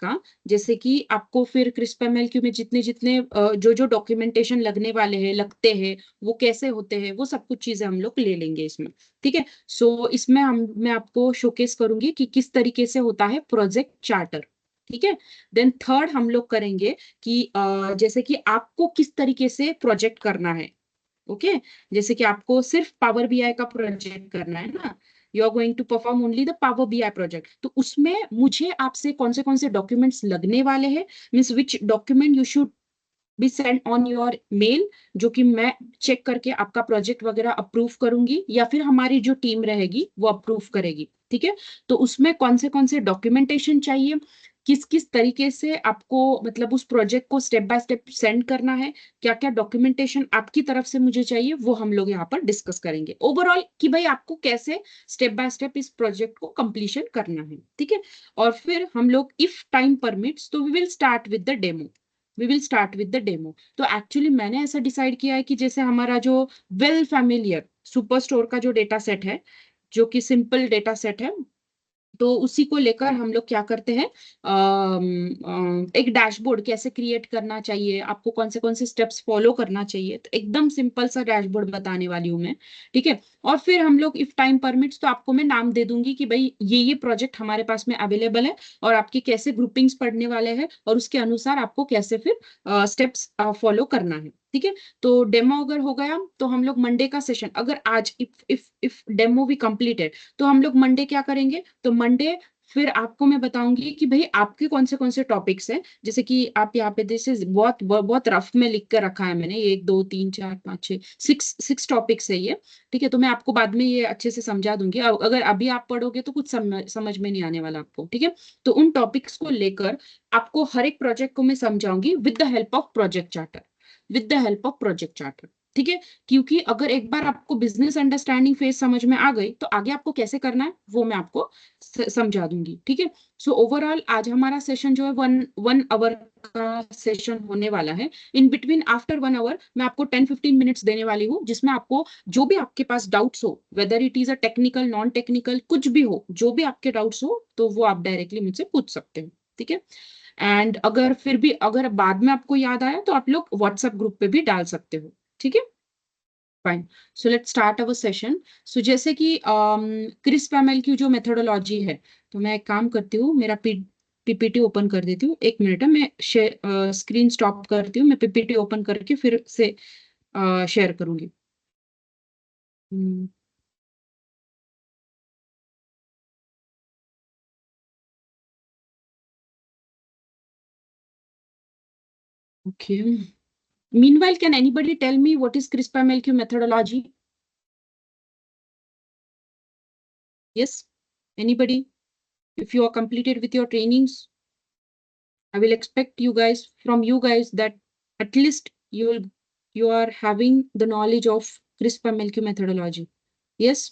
का, जैसे कि आपको फिर CRISP-MLQ में जितने जितने जो जो डॉक्यूमेंटेशन लगने वाले हैं, लगते हैं, वो कैसे होते हैं, वो सब कुछ चीजें हम लोग ले लेंगे इसमें। ठीक है। सो इसमें मैं आपको शोकेस करूंगी कि किस तरीके से होता है प्रोजेक्ट चार्टर। ठीक है। देन थर्ड हम लोग करेंगे कि जैसे कि आपको किस तरीके से प्रोजेक्ट करना है। ओके। जैसे कि आपको सिर्फ पावर बीआई का प्रोजेक्ट करना है ना, you are going to perform only the power BI project, तो उसमें मुझे आपसे कौन से डॉक्यूमेंट्स लगने वाले हैं, means which document you should be send on your mail, जो कि मैं चेक करके आपका प्रोजेक्ट वगैरह अप्रूव करूंगी, या फिर हमारी जो टीम रहेगी वो अप्रूव करेगी। ठीक है। तो उसमें कौन से डॉक्यूमेंटेशन चाहिए, किस किस तरीके से आपको मतलब उस प्रोजेक्ट को स्टेप बाय स्टेप सेंड करना है, क्या क्या डॉक्यूमेंटेशन आपकी तरफ से मुझे चाहिए, वो हम लोग यहाँ पर डिस्कस करेंगे ओवरऑल कि भाई आपको कैसे स्टेप बाय स्टेप इस प्रोजेक्ट को कंप्लीशन करना है। ठीक है। और फिर हम लोग इफ टाइम परमिट्स तो we will start with the demo. We will start with the demo. तो एक्चुअली मैंने ऐसा डिसाइड किया है कि जैसे हमारा जो वेल फैमिलियर सुपर स्टोर का जो डेटा सेट है, जो कि सिंपल डेटा सेट है, तो उसी को लेकर हम लोग क्या करते हैं, एक डैशबोर्ड कैसे क्रिएट करना चाहिए, आपको कौन से स्टेप्स फॉलो करना चाहिए, तो एकदम सिंपल सा डैशबोर्ड बताने वाली हूँ मैं। ठीक है। और फिर हम लोग इफ टाइम परमिट्स तो आपको मैं नाम दे दूंगी कि भाई ये प्रोजेक्ट हमारे पास में अवेलेबल है, और आपकी कैसे ग्रुपिंग्स पढ़ने वाले हैं, और उसके अनुसार आपको कैसे फिर स्टेप्स फॉलो करना है। ठीक है। तो डेमो अगर हो गया तो हम लोग मंडे का सेशन, अगर आज इफ डेमो भी कंप्लीटेड, तो हम लोग मंडे क्या करेंगे, तो मंडे फिर आपको मैं बताऊंगी कि भाई आपके कौन से टॉपिक्स हैं, जैसे कि आप यहाँ पे जैसे बहुत रफ में लिख कर रखा है मैंने, 1 2 3 4 5 6 सिक्स टॉपिक्स है ये। ठीक है। तो मैं आपको बाद में ये अच्छे से समझा दूंगी, अगर अभी आप पढ़ोगे तो कुछ समझ में नहीं आने वाला आपको। ठीक है। तो उन टॉपिक्स को लेकर आपको हर एक प्रोजेक्ट को मैं समझाऊंगी with the help of project charter, with the help of project charter. ठीक है। क्योंकि अगर एक बार आपको बिजनेस अंडरस्टैंडिंग फेज समझ में आ गई, तो आगे आपको कैसे करना है वो मैं आपको समझा दूंगी। ठीक है। सो ओवरऑल आज हमारा सेशन जो है वन आवर का सेशन होने वाला है। इन बिटवीन आफ्टर 1 आवर मैं आपको 10-15 मिनट्स देने वाली हूँ, जिसमें आपको जो भी आपके पास डाउट्स हो, whether it is a technical non technical कुछ भी हो, जो भी आपके डाउट्स हो, तो वो आप डायरेक्टली मुझसे पूछ सकते हो। ठीक है। एंड अगर फिर भी अगर बाद में आपको याद आया तो आप लोग व्हाट्सएप ग्रुप पे भी डाल सकते हो। ठीक है। Fine. So let's start our session. So जैसे कि CRISP-ML की जो मेथोडोलॉजी है, तो मैं एक काम करती हूँ, मेरा पीपीटी ओपन कर देती हूँ। 1 मिनट है, मैं स्क्रीन स्टॉप करती हूँ, मैं पीपीटी ओपन करके फिर से शेयर करूंगी। Okay. Meanwhile, can anybody tell me what is CRISP-MLQ methodology? Yes? Anybody? If you are completed with your trainings, I will expect from you guys that at least you are having the knowledge of CRISP-MLQ methodology. Yes?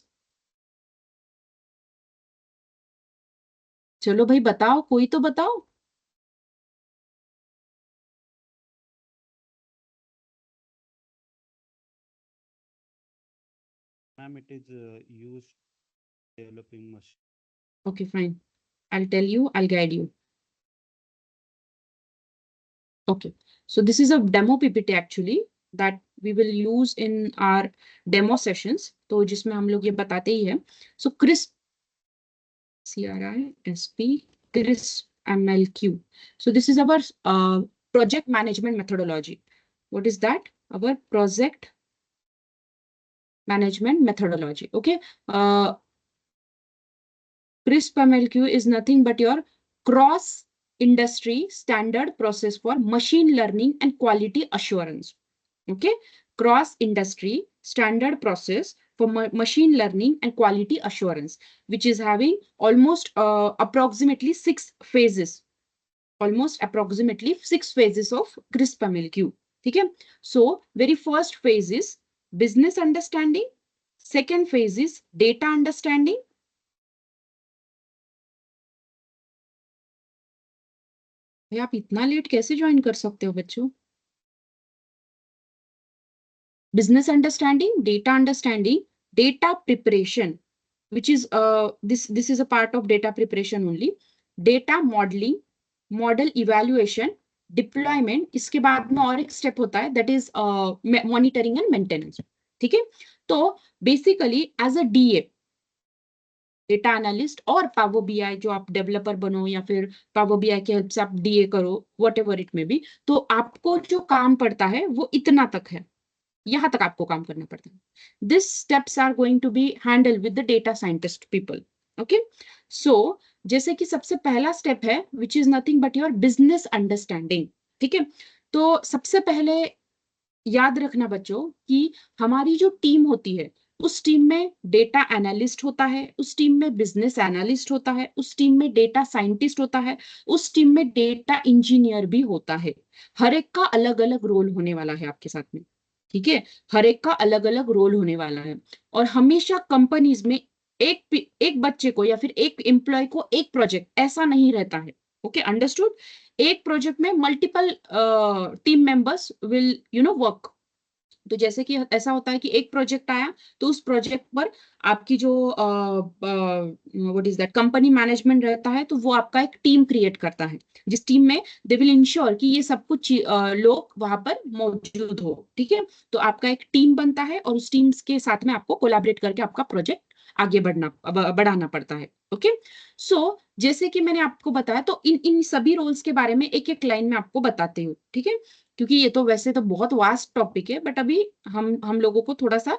चलो भाई बताओ, कोई तो बताओ। Ma'am, it is used developing machine. Okay, fine. I'll tell you, I'll guide you. Okay. So this is a demo PPT actually that we will use in our demo sessions. तो जिसमें हम लोग ये बताते ही हैं. So CRISP, CRISP-MLQ. So this is our project management methodology. What is that? Our project management methodology. Okay. CRISP-MLQ is nothing but your cross industry standard process for machine learning and quality assurance. Okay. Cross industry standard process for machine learning and quality assurance, which is having almost approximately 6 phases. Almost approximately 6 phases of CRISP-MLQ. Okay. So very first phase is business understanding. Second phase is data understanding. भाई आप इतना late कैसे join कर सकते हो बच्चों? Business understanding, data preparation, which is this is a part of data preparation only. Data modeling, model evaluation, deployment, इसके बाद में और एक स्टेप होता है that is monitoring and maintenance. ठीक है, तो basically as a DA, data analyst और पावर बीआई जो आप डेवलपर बनो या फिर पावर बीआई की हेल्प से आप डीए करो, वट एवर इट में बी, तो आपको जो काम पड़ता है वो इतना तक है, यहाँ तक आपको काम करना पड़ता है। This steps are going to be handle with the data scientist people. Okay, so जैसे कि सबसे पहला स्टेप है which is nothing but your business understanding. ठीक है, तो सबसे पहले याद रखना बच्चों कि हमारी जो टीम होती है, उस टीम में डेटा एनालिस्ट होता है, उस टीम में बिजनेस एनालिस्ट होता है, उस टीम में डेटा साइंटिस्ट होता है, उस टीम में डेटा इंजीनियर भी होता है। हर एक का अलग अलग रोल होने वाला है आपके साथ में। ठीक है, हर एक का अलग अलग रोल होने वाला है। और हमेशा कंपनीज में एक बच्चे को या फिर एक एम्प्लॉय को एक प्रोजेक्ट ऐसा नहीं रहता है। Okay, understood. एक प्रोजेक्ट में multiple team members will work. तो जैसे कि ऐसा होता है कि एक प्रोजेक्ट आया, तो उस प्रोजेक्ट पर आपकी जो what is that company management रहता है, तो वो आपका एक टीम क्रिएट करता है, जिस टीम में दे विल इंश्योर कि ये सब कुछ लोग वहां पर मौजूद हो। ठीक है, तो आपका एक टीम बनता है और उस टीम के साथ में आपको कोलैबोरेट करके आपका प्रोजेक्ट आगे बढ़ाना पड़ता है। ओके, सो जैसे कि मैंने आपको बताया, तो इन इन सभी रोल्स के बारे में एक एक लाइन में आपको बताती हूँ। ठीक है, क्योंकि ये तो वैसे तो बहुत वास्ट टॉपिक है, बट अभी हम लोगों को थोड़ा सा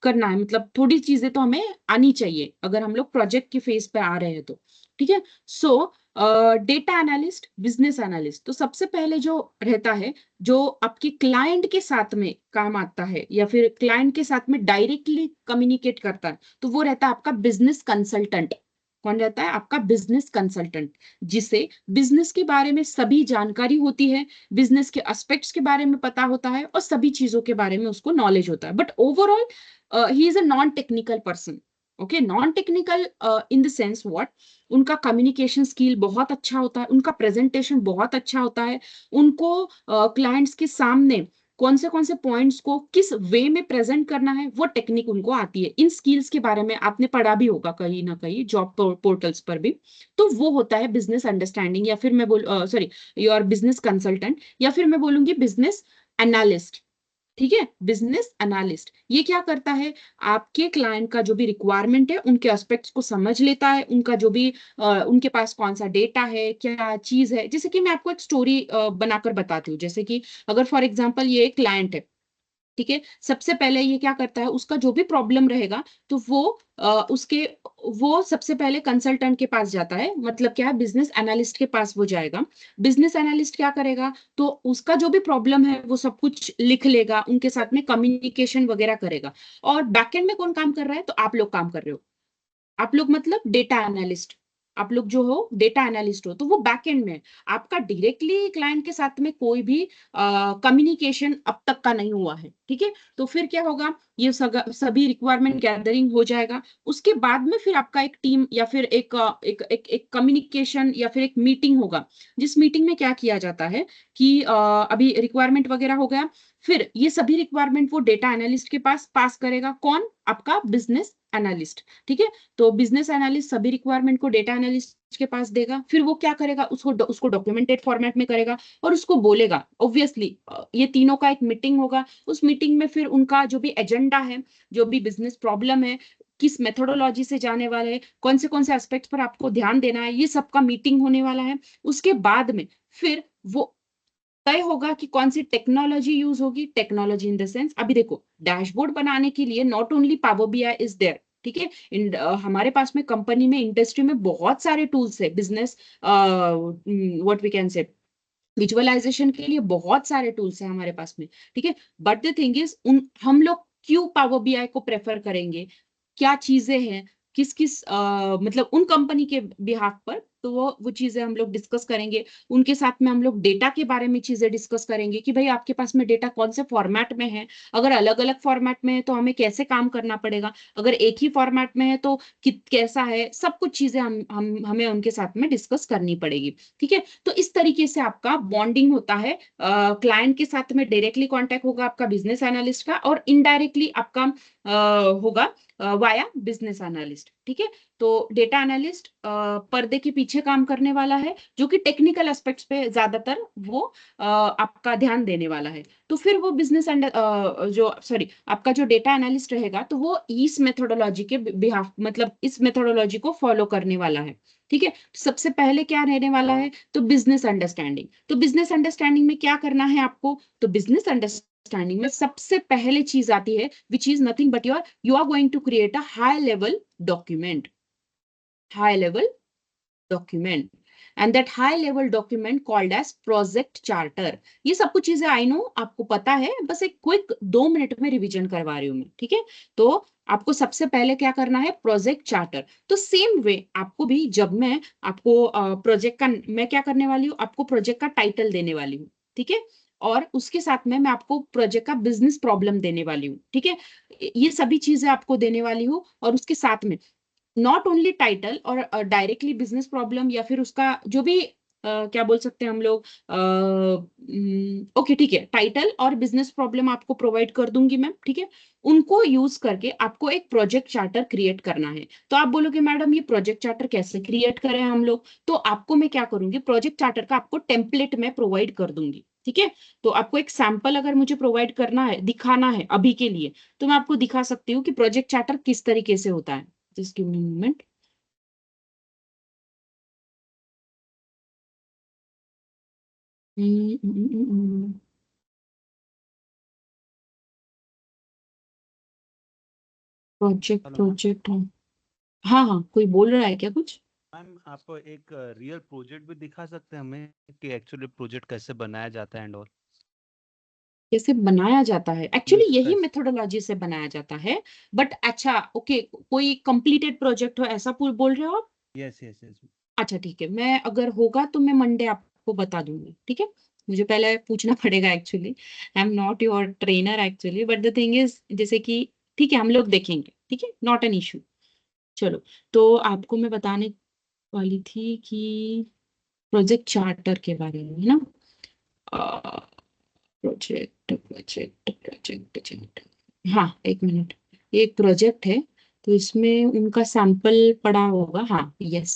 करना है, मतलब थोड़ी चीजें तो हमें आनी चाहिए अगर हम लोग प्रोजेक्ट की फेज पे आ रहे हैं तो। ठीक है, सो डेटा एनालिस्ट, बिजनेस एनालिस्ट, तो सबसे पहले जो रहता है, जो आपके क्लाइंट के साथ में काम आता है या फिर क्लाइंट के साथ में डायरेक्टली कम्युनिकेट करता है, तो वो रहता है आपका बिजनेस कंसल्टेंट। कौन रहता है? आपका बिजनेस कंसल्टेंट, जिसे बिजनेस के बारे में सभी जानकारी होती है, बिजनेस के एस्पेक्ट्स के बारे में पता होता है और सभी चीजों के बारे में उसको नॉलेज होता है। But overall he is a non technical person. Okay, non technical in the sense what, उनका कम्युनिकेशन स्किल बहुत अच्छा होता है, उनका प्रेजेंटेशन बहुत अच्छा होता है, उनको क्लाइंट्स के सामने कौन से पॉइंट्स को किस वे में प्रेजेंट करना है, वो टेक्निक उनको आती है। इन स्किल्स के बारे में आपने पढ़ा भी होगा कहीं ना कहीं जॉब पोर्टल्स पर भी। तो वो होता है बिजनेस अंडरस्टैंडिंग, या फिर मैं बोल सॉरी योर बिजनेस कंसल्टेंट, या फिर मैं बोलूंगी बिजनेस एनालिस्ट। ठीक है, बिजनेस एनालिस्ट ये क्या करता है? आपके क्लाइंट का जो भी रिक्वायरमेंट है, उनके एस्पेक्ट्स को समझ लेता है, उनका जो भी उनके पास कौन सा डेटा है, क्या चीज है। जैसे कि मैं आपको एक स्टोरी बनाकर बताती हूँ। जैसे कि अगर फॉर एग्जांपल ये एक क्लाइंट है, ठीक है, सबसे पहले ये क्या करता है, उसका जो भी प्रॉब्लम रहेगा, तो वो सबसे पहले कंसल्टेंट के पास जाता है, मतलब क्या है, बिजनेस एनालिस्ट के पास वो जाएगा। बिजनेस एनालिस्ट क्या करेगा, तो उसका जो भी प्रॉब्लम है वो सब कुछ लिख लेगा, उनके साथ में कम्युनिकेशन वगैरह करेगा। और बैकएंड में कौन काम कर रहा है? तो आप लोग काम कर रहे हो। आप लोग मतलब डेटा एनालिस्ट, आप लोग जो हो डेटा एनालिस्ट हो, तो वो बैकएंड में है। आपका डायरेक्टली क्लाइंट के साथ में कोई भी कम्युनिकेशन अब तक का नहीं हुआ है। ठीक है, तो फिर क्या होगा, ये सभी रिक्वायरमेंट गैदरिंग हो जाएगा। उसके बाद में फिर आपका एक टीम या फिर एक कम्युनिकेशन या फिर एक मीटिंग होगा, जिस मीटिंग में क्या किया जाता है कि अभी रिक्वायरमेंट वगैरह हो गया, फिर ये सभी रिक्वायरमेंट वो डेटा एनालिस्ट के पास पास करेगा। कौन? आपका बिजनेस एनालिस्ट। ठीक है, तो बिजनेस एनालिस्ट सभी रिक्वायरमेंट को डेटा एनालिस्ट के पास देगा, फिर वो क्या करेगा, उसको डॉक्यूमेंटेड फॉर्मेट में करेगा और उसको बोलेगा। ऑब्वियसली ये तीनों का एक मीटिंग होगा, उस मीटिंग में फिर उनका जो भी एजेंडा है, जो भी बिजनेस प्रॉब्लम है, किस मेथोडोलॉजी से जाने वाले हैं, कौन से एस्पेक्ट पर आपको ध्यान देना है, ये सबका मीटिंग होने वाला है। उसके बाद में फिर वो तय होगा कि कौन सी टेक्नोलॉजी यूज होगी। टेक्नोलॉजी इन द सेंस, अभी देखो, डैशबोर्ड बनाने के लिए not only power BI is there. ठीक है, हमारे पास में कंपनी में, इंडस्ट्री में बहुत सारे टूल्स है, business what we can say visualization के लिए बहुत सारे टूल्स हैं हमारे पास में। ठीक है, बट द थिंग इज, उन हम लोग क्यों पावर बीआई को प्रेफर करेंगे, क्या चीजें हैं, किस किस मतलब उन कंपनी के बिहाफ पर, तो वो चीजें हम लोग डिस्कस करेंगे। उनके साथ में हम लोग डेटा के बारे में चीजें डिस्कस करेंगे कि भाई आपके पास में डेटा कौन से फॉर्मेट में है, अगर अलग अलग फॉर्मेट में है तो हमें कैसे काम करना पड़ेगा, अगर एक ही फॉर्मेट में है तो कैसा है, सब कुछ चीजें हमें उनके साथ में डिस्कस करनी पड़ेगी। ठीक है, तो इस तरीके से आपका बॉन्डिंग होता है, क्लाइंट के साथ में डायरेक्टली कांटेक्ट होगा आपका बिजनेस एनालिस्ट का, और इनडायरेक्टली आपका होगा वाया बिजनेस एनालिस्ट। ठीक है, तो डेटा एनालिस्ट पर्दे के पीछे काम करने वाला है, जो कि टेक्निकल एस्पेक्ट्स पे ज्यादातर वो आपका ध्यान देने वाला है। तो फिर वो बिजनेस जो सॉरी आपका जो डेटा एनालिस्ट रहेगा, तो वो इस मेथोडोलॉजी के बिहाफ मतलब इस मेथोडोलॉजी को फॉलो करने वाला है। ठीक है, सबसे पहले क्या रहने वाला है, तो बिजनेस अंडरस्टैंडिंग। तो बिजनेस अंडरस्टैंडिंग में क्या करना है आपको, तो बिजनेस अंडरस्टैंडिंग में सबसे पहले चीज आती है, which is nothing but you are going to create a high level document, high level document, and that high level document called as project charter। ये सब कुछ चीजें आई नो आपको पता है, बस एक क्विक 2 मिनट में रिवीजन करवा रही हूँ मैं। ठीक है, तो आपको सबसे पहले क्या करना है, प्रोजेक्ट चार्टर। तो सेम वे आपको भी, जब मैं आपको प्रोजेक्ट का मैं क्या करने वाली हूँ, आपको प्रोजेक्ट का टाइटल देने वाली हूँ। ठीक है, और उसके साथ में मैं आपको प्रोजेक्ट का बिजनेस प्रॉब्लम देने वाली हूँ। ठीक है, ये सभी चीजें आपको देने वाली हूँ, और उसके साथ में नॉट ओनली टाइटल और डायरेक्टली बिजनेस प्रॉब्लम, या फिर उसका जो भी क्या बोल सकते हैं हम लोग, ओके ठीक है, टाइटल और बिजनेस प्रॉब्लम आपको प्रोवाइड कर दूंगी मैम। ठीक है, उनको यूज करके आपको एक प्रोजेक्ट चार्टर क्रिएट करना है। तो आप बोलोगे मैडम ये प्रोजेक्ट चार्टर कैसे क्रिएट करें हम लोग, तो आपको मैं क्या करूंगी, प्रोजेक्ट चार्टर का आपको टेम्पलेट में प्रोवाइड कर दूंगी। ठीक है, तो आपको एक सैंपल अगर मुझे प्रोवाइड करना है, दिखाना है अभी के लिए, तो मैं आपको दिखा सकती हूँ कि प्रोजेक्ट चार्टर किस तरीके से होता है। Just give me a moment. Project hello ma'am. Project हाँ हाँ, कोई बोल रहा है क्या कुछ? मैम आप एक रियल प्रोजेक्ट भी दिखा सकते हैं हमें कि एक्चुअली प्रोजेक्ट कैसे बनाया जाता है एंड ऑल। कैसे बनाया जाता है, एक्चुअली मीन्स यही कैसे। मेथोडोलॉजी से बनाया जाता है। बट अच्छा ओके, कोई कंप्लीटेड प्रोजेक्ट हो ऐसा बोल रहे हो आप? Yes yes yes. अच्छा ठीक है, मैं अगर होगा तो मैं मंडे आपको बता दूंगी। ठीक है, मुझे पहले पूछना पड़ेगा actually, I am not your trainer actually, but the thing is जैसे कि ठीक है हम लोग देखेंगे। ठीक है, नॉट एन इशू। चलो, तो आपको मैं बताने वाली थी कि प्रोजेक्ट चार्टर के बारे में, है ना? प्रोजेक्ट प्रोजेक्ट प्रोजेक्ट प्रोजेक्ट हाँ, एक मिनट। ये एक प्रोजेक्ट है, तो इसमें उनका सैंपल पड़ा होगा। हाँ, yes,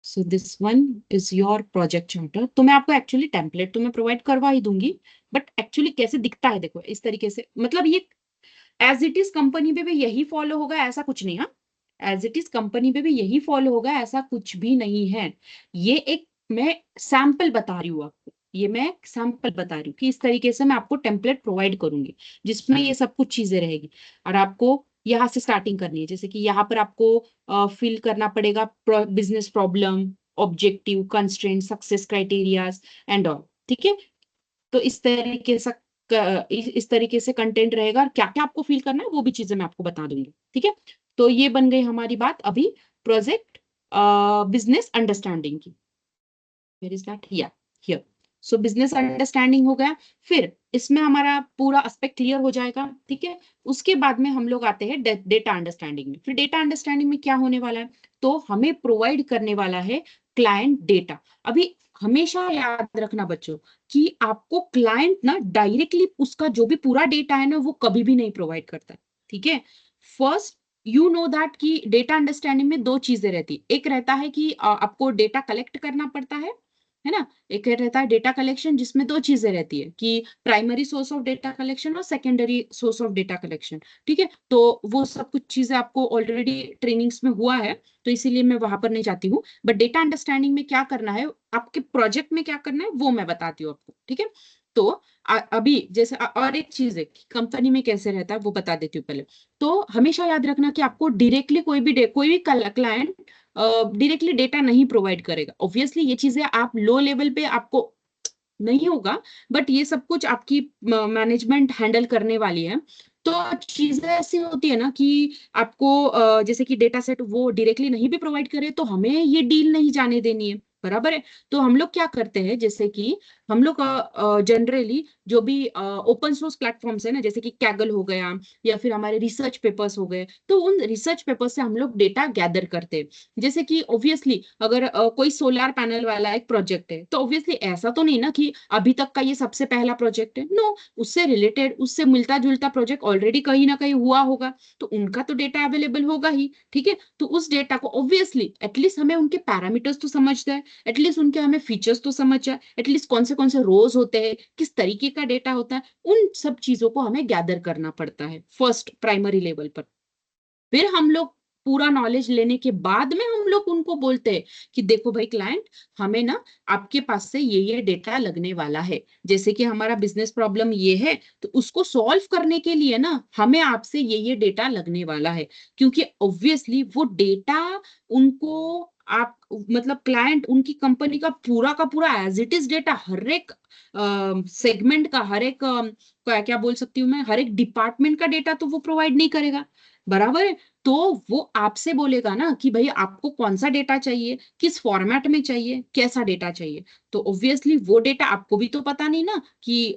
so this one is your project charter. तो मैं आपको एक्चुअली टेम्पलेट तो मैं प्रोवाइड करवा ही दूंगी, बट एक्चुअली कैसे दिखता है देखो इस तरीके से, मतलब ये एज इट इज कंपनी पे भी यही फॉलो होगा ऐसा कुछ नहीं। हाँ, एज इट इज कंपनी पे भी यही फॉलो होगा ऐसा कुछ भी नहीं है। ये एक मैं सैंपल बता रही हूँ आपको, ये मैं सैंपल बता रही हूँ कि इस तरीके से मैं आपको टेम्पलेट प्रोवाइड करूंगी, जिसमें ये सब कुछ चीजें रहेगी। और आपको यहाँ से स्टार्टिंग करनी है, जैसे कि यहाँ पर आपको फिल करना पड़ेगा business problem, objective, constraint, success criterias and all. ठीक है, तो इस तरीके से कंटेंट रहेगा, और क्या क्या आपको फील करना है वो भी चीजें मैं आपको बता दूंगी। ठीक है, तो ये बन गई हमारी बात अभी प्रोजेक्ट बिजनेस अंडरस्टैंडिंग की। Where is that, here here. So business understanding हो गया, फिर इसमें हमारा पूरा एस्पेक्ट क्लियर हो जाएगा। ठीक है, उसके बाद में हम लोग आते हैं डेटा अंडरस्टैंडिंग में। फिर डेटा अंडरस्टैंडिंग में क्या होने वाला है, तो हमें प्रोवाइड करने वाला है क्लाइंट डेटा। अभी हमेशा याद रखना बच्चों कि आपको क्लाइंट ना डायरेक्टली उसका जो भी पूरा डेटा है ना वो कभी भी नहीं प्रोवाइड करता है। ठीक है, फर्स्ट यू नो दैट कि डेटा अंडरस्टैंडिंग में दो चीजें रहती है, एक रहता है कि आपको डेटा कलेक्ट करना पड़ता है ना, एक रहता है डेटा कलेक्शन, जिसमें दो चीजें रहती है कि primary source of data collection और secondary source of data collection. ठीक है, तो वो सब कुछ चीजें आपको ऑलरेडी ट्रेनिंग्स में हुआ है, तो इसीलिए मैं वहां पर नहीं जाती हूँ। बट डेटा अंडरस्टैंडिंग में क्या करना है, आपके प्रोजेक्ट में क्या करना है वो मैं बताती हूँ आपको। ठीक है, तो अभी जैसे और एक चीज है कि कंपनी में कैसे रहता है वो बता देती हूँ पहले। तो हमेशा याद रखना कि आपको डायरेक्टली कोई भी क्लाइंट डायरेक्टली डेटा नहीं प्रोवाइड करेगा। ऑब्वियसली ये चीजें आप लो लेवल पे आपको नहीं होगा, बट ये सब कुछ आपकी मैनेजमेंट हैंडल करने वाली है। तो चीजें ऐसी होती है ना कि आपको जैसे कि डेटा सेट वो डायरेक्टली नहीं भी प्रोवाइड करे तो हमें ये डील नहीं जाने देनी है, बराबर है। तो हम लोग क्या करते हैं, जैसे कि हम लोग जनरली जो भी ओपन सोर्स प्लेटफॉर्म्स है ना, जैसे कि कैगल हो गया या फिर हमारे रिसर्च पेपर्स हो गए, तो उन रिसर्च पेपर्स से हम लोग डेटा गैदर करते हैं। जैसे कि ऑब्वियसली अगर कोई सोलर पैनल वाला एक प्रोजेक्ट है, तो ऑब्वियसली ऐसा तो नहीं ना कि अभी तक का ये सबसे पहला प्रोजेक्ट है, नो, उससे रिलेटेड उससे मिलता जुलता प्रोजेक्ट ऑलरेडी कहीं ना कहीं हुआ होगा, तो उनका तो डेटा अवेलेबल होगा ही। ठीक है, तो उस डेटा को ऑब्वियसली एटलीस्ट हमें उनके पैरामीटर्स तो समझते हैं, एटलीस्ट उनके हमें फीचर्स तो समझ जाए, एटलीस्ट कौन से रोज होते हैं, किस तरीके का डेटा होता है, उन सब चीजों को हमें गैदर करना पड़ता है फर्स्ट प्राइमरी लेवल पर। फिर हम लोग पूरा नॉलेज लेने के बाद में हम लोग उनको बोलते हैं कि देखो भाई क्लाइंट, हमें ना आपके पास से ये डेटा लगने वाला है, जैसे कि हमारा बिजनेस प्रॉब्लम ये है, तो उसको सॉल्व करने के लिए ना हमें आपसे ये डेटा लगने वाला है। क्योंकि ऑब्वियसली वो डेटा उनको आप मतलब क्लाइंट उनकी कंपनी का पूरा एज इट इज डेटा हर एक सेगमेंट का, हर एक क्या क्या बोल सकती हूँ मैं, हर एक डिपार्टमेंट का डेटा तो वो प्रोवाइड नहीं करेगा, बराबर है। तो वो आपसे बोलेगा ना कि भाई आपको कौन सा डेटा चाहिए, किस फॉर्मेट में चाहिए, कैसा डेटा चाहिए। तो ऑब्वियसली वो डेटा आपको भी तो पता नहीं ना कि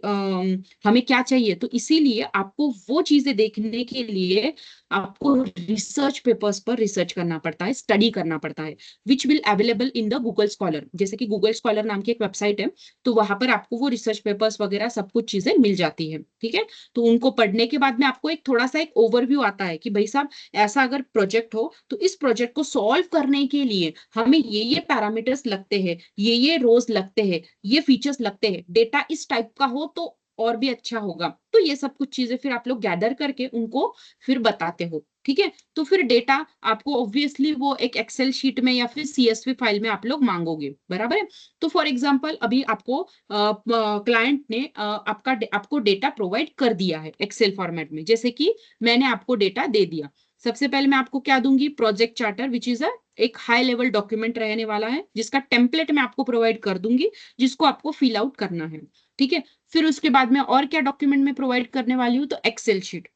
हमें क्या चाहिए, तो इसीलिए आपको वो चीजें देखने के लिए आपको रिसर्च पेपर्स पर रिसर्च करना पड़ता है, स्टडी करना पड़ता है, which will available in the Google scholar. जैसे कि गूगल स्कॉलर नाम की एक वेबसाइट है, तो वहां पर आपको वो रिसर्च पेपर्स वगैरह सब कुछ चीजें मिल जाती है। ठीक है, तो उनको पढ़ने के बाद में आपको एक थोड़ा सा एक ओवरव्यू आता है कि भाई साहब, ऐसा अगर प्रोजेक्ट हो तो इस प्रोजेक्ट को सॉल्व करने के लिए हमें ये पैरामीटर्स लगते हैं, ये रोज लगते हैं, ये फीचर्स लगते हैं, डेटा इस टाइप का हो तो और भी अच्छा होगा। तो ये सब कुछ चीजें फिर आप लोग गैदर करके उनको फिर बताते हो। ठीक है, तो फिर डेटा आपको ऑब्वियसली वो एक एक्सेल शीट में या फिर सीएसवी फाइल में आप लोग मांगोगे, बराबर है। तो फॉर एग्जांपल अभी आपको क्लाइंट ने आपको डेटा प्रोवाइड कर दिया है एक्सेल फॉर्मेट में, जैसे कि मैंने आपको डेटा दे दिया। सबसे पहले मैं आपको क्या दूंगी, प्रोजेक्ट चार्टर, विच इज अ एक हाई लेवल डॉक्यूमेंट रहने वाला है, जिसका टेम्पलेट मैं आपको प्रोवाइड कर दूंगी, जिसको आपको फिल आउट करना है। ठीक है, फिर उसके बाद में और क्या डॉक्यूमेंट में प्रोवाइड करने वाली हूँ, तो एक्सेल शीट।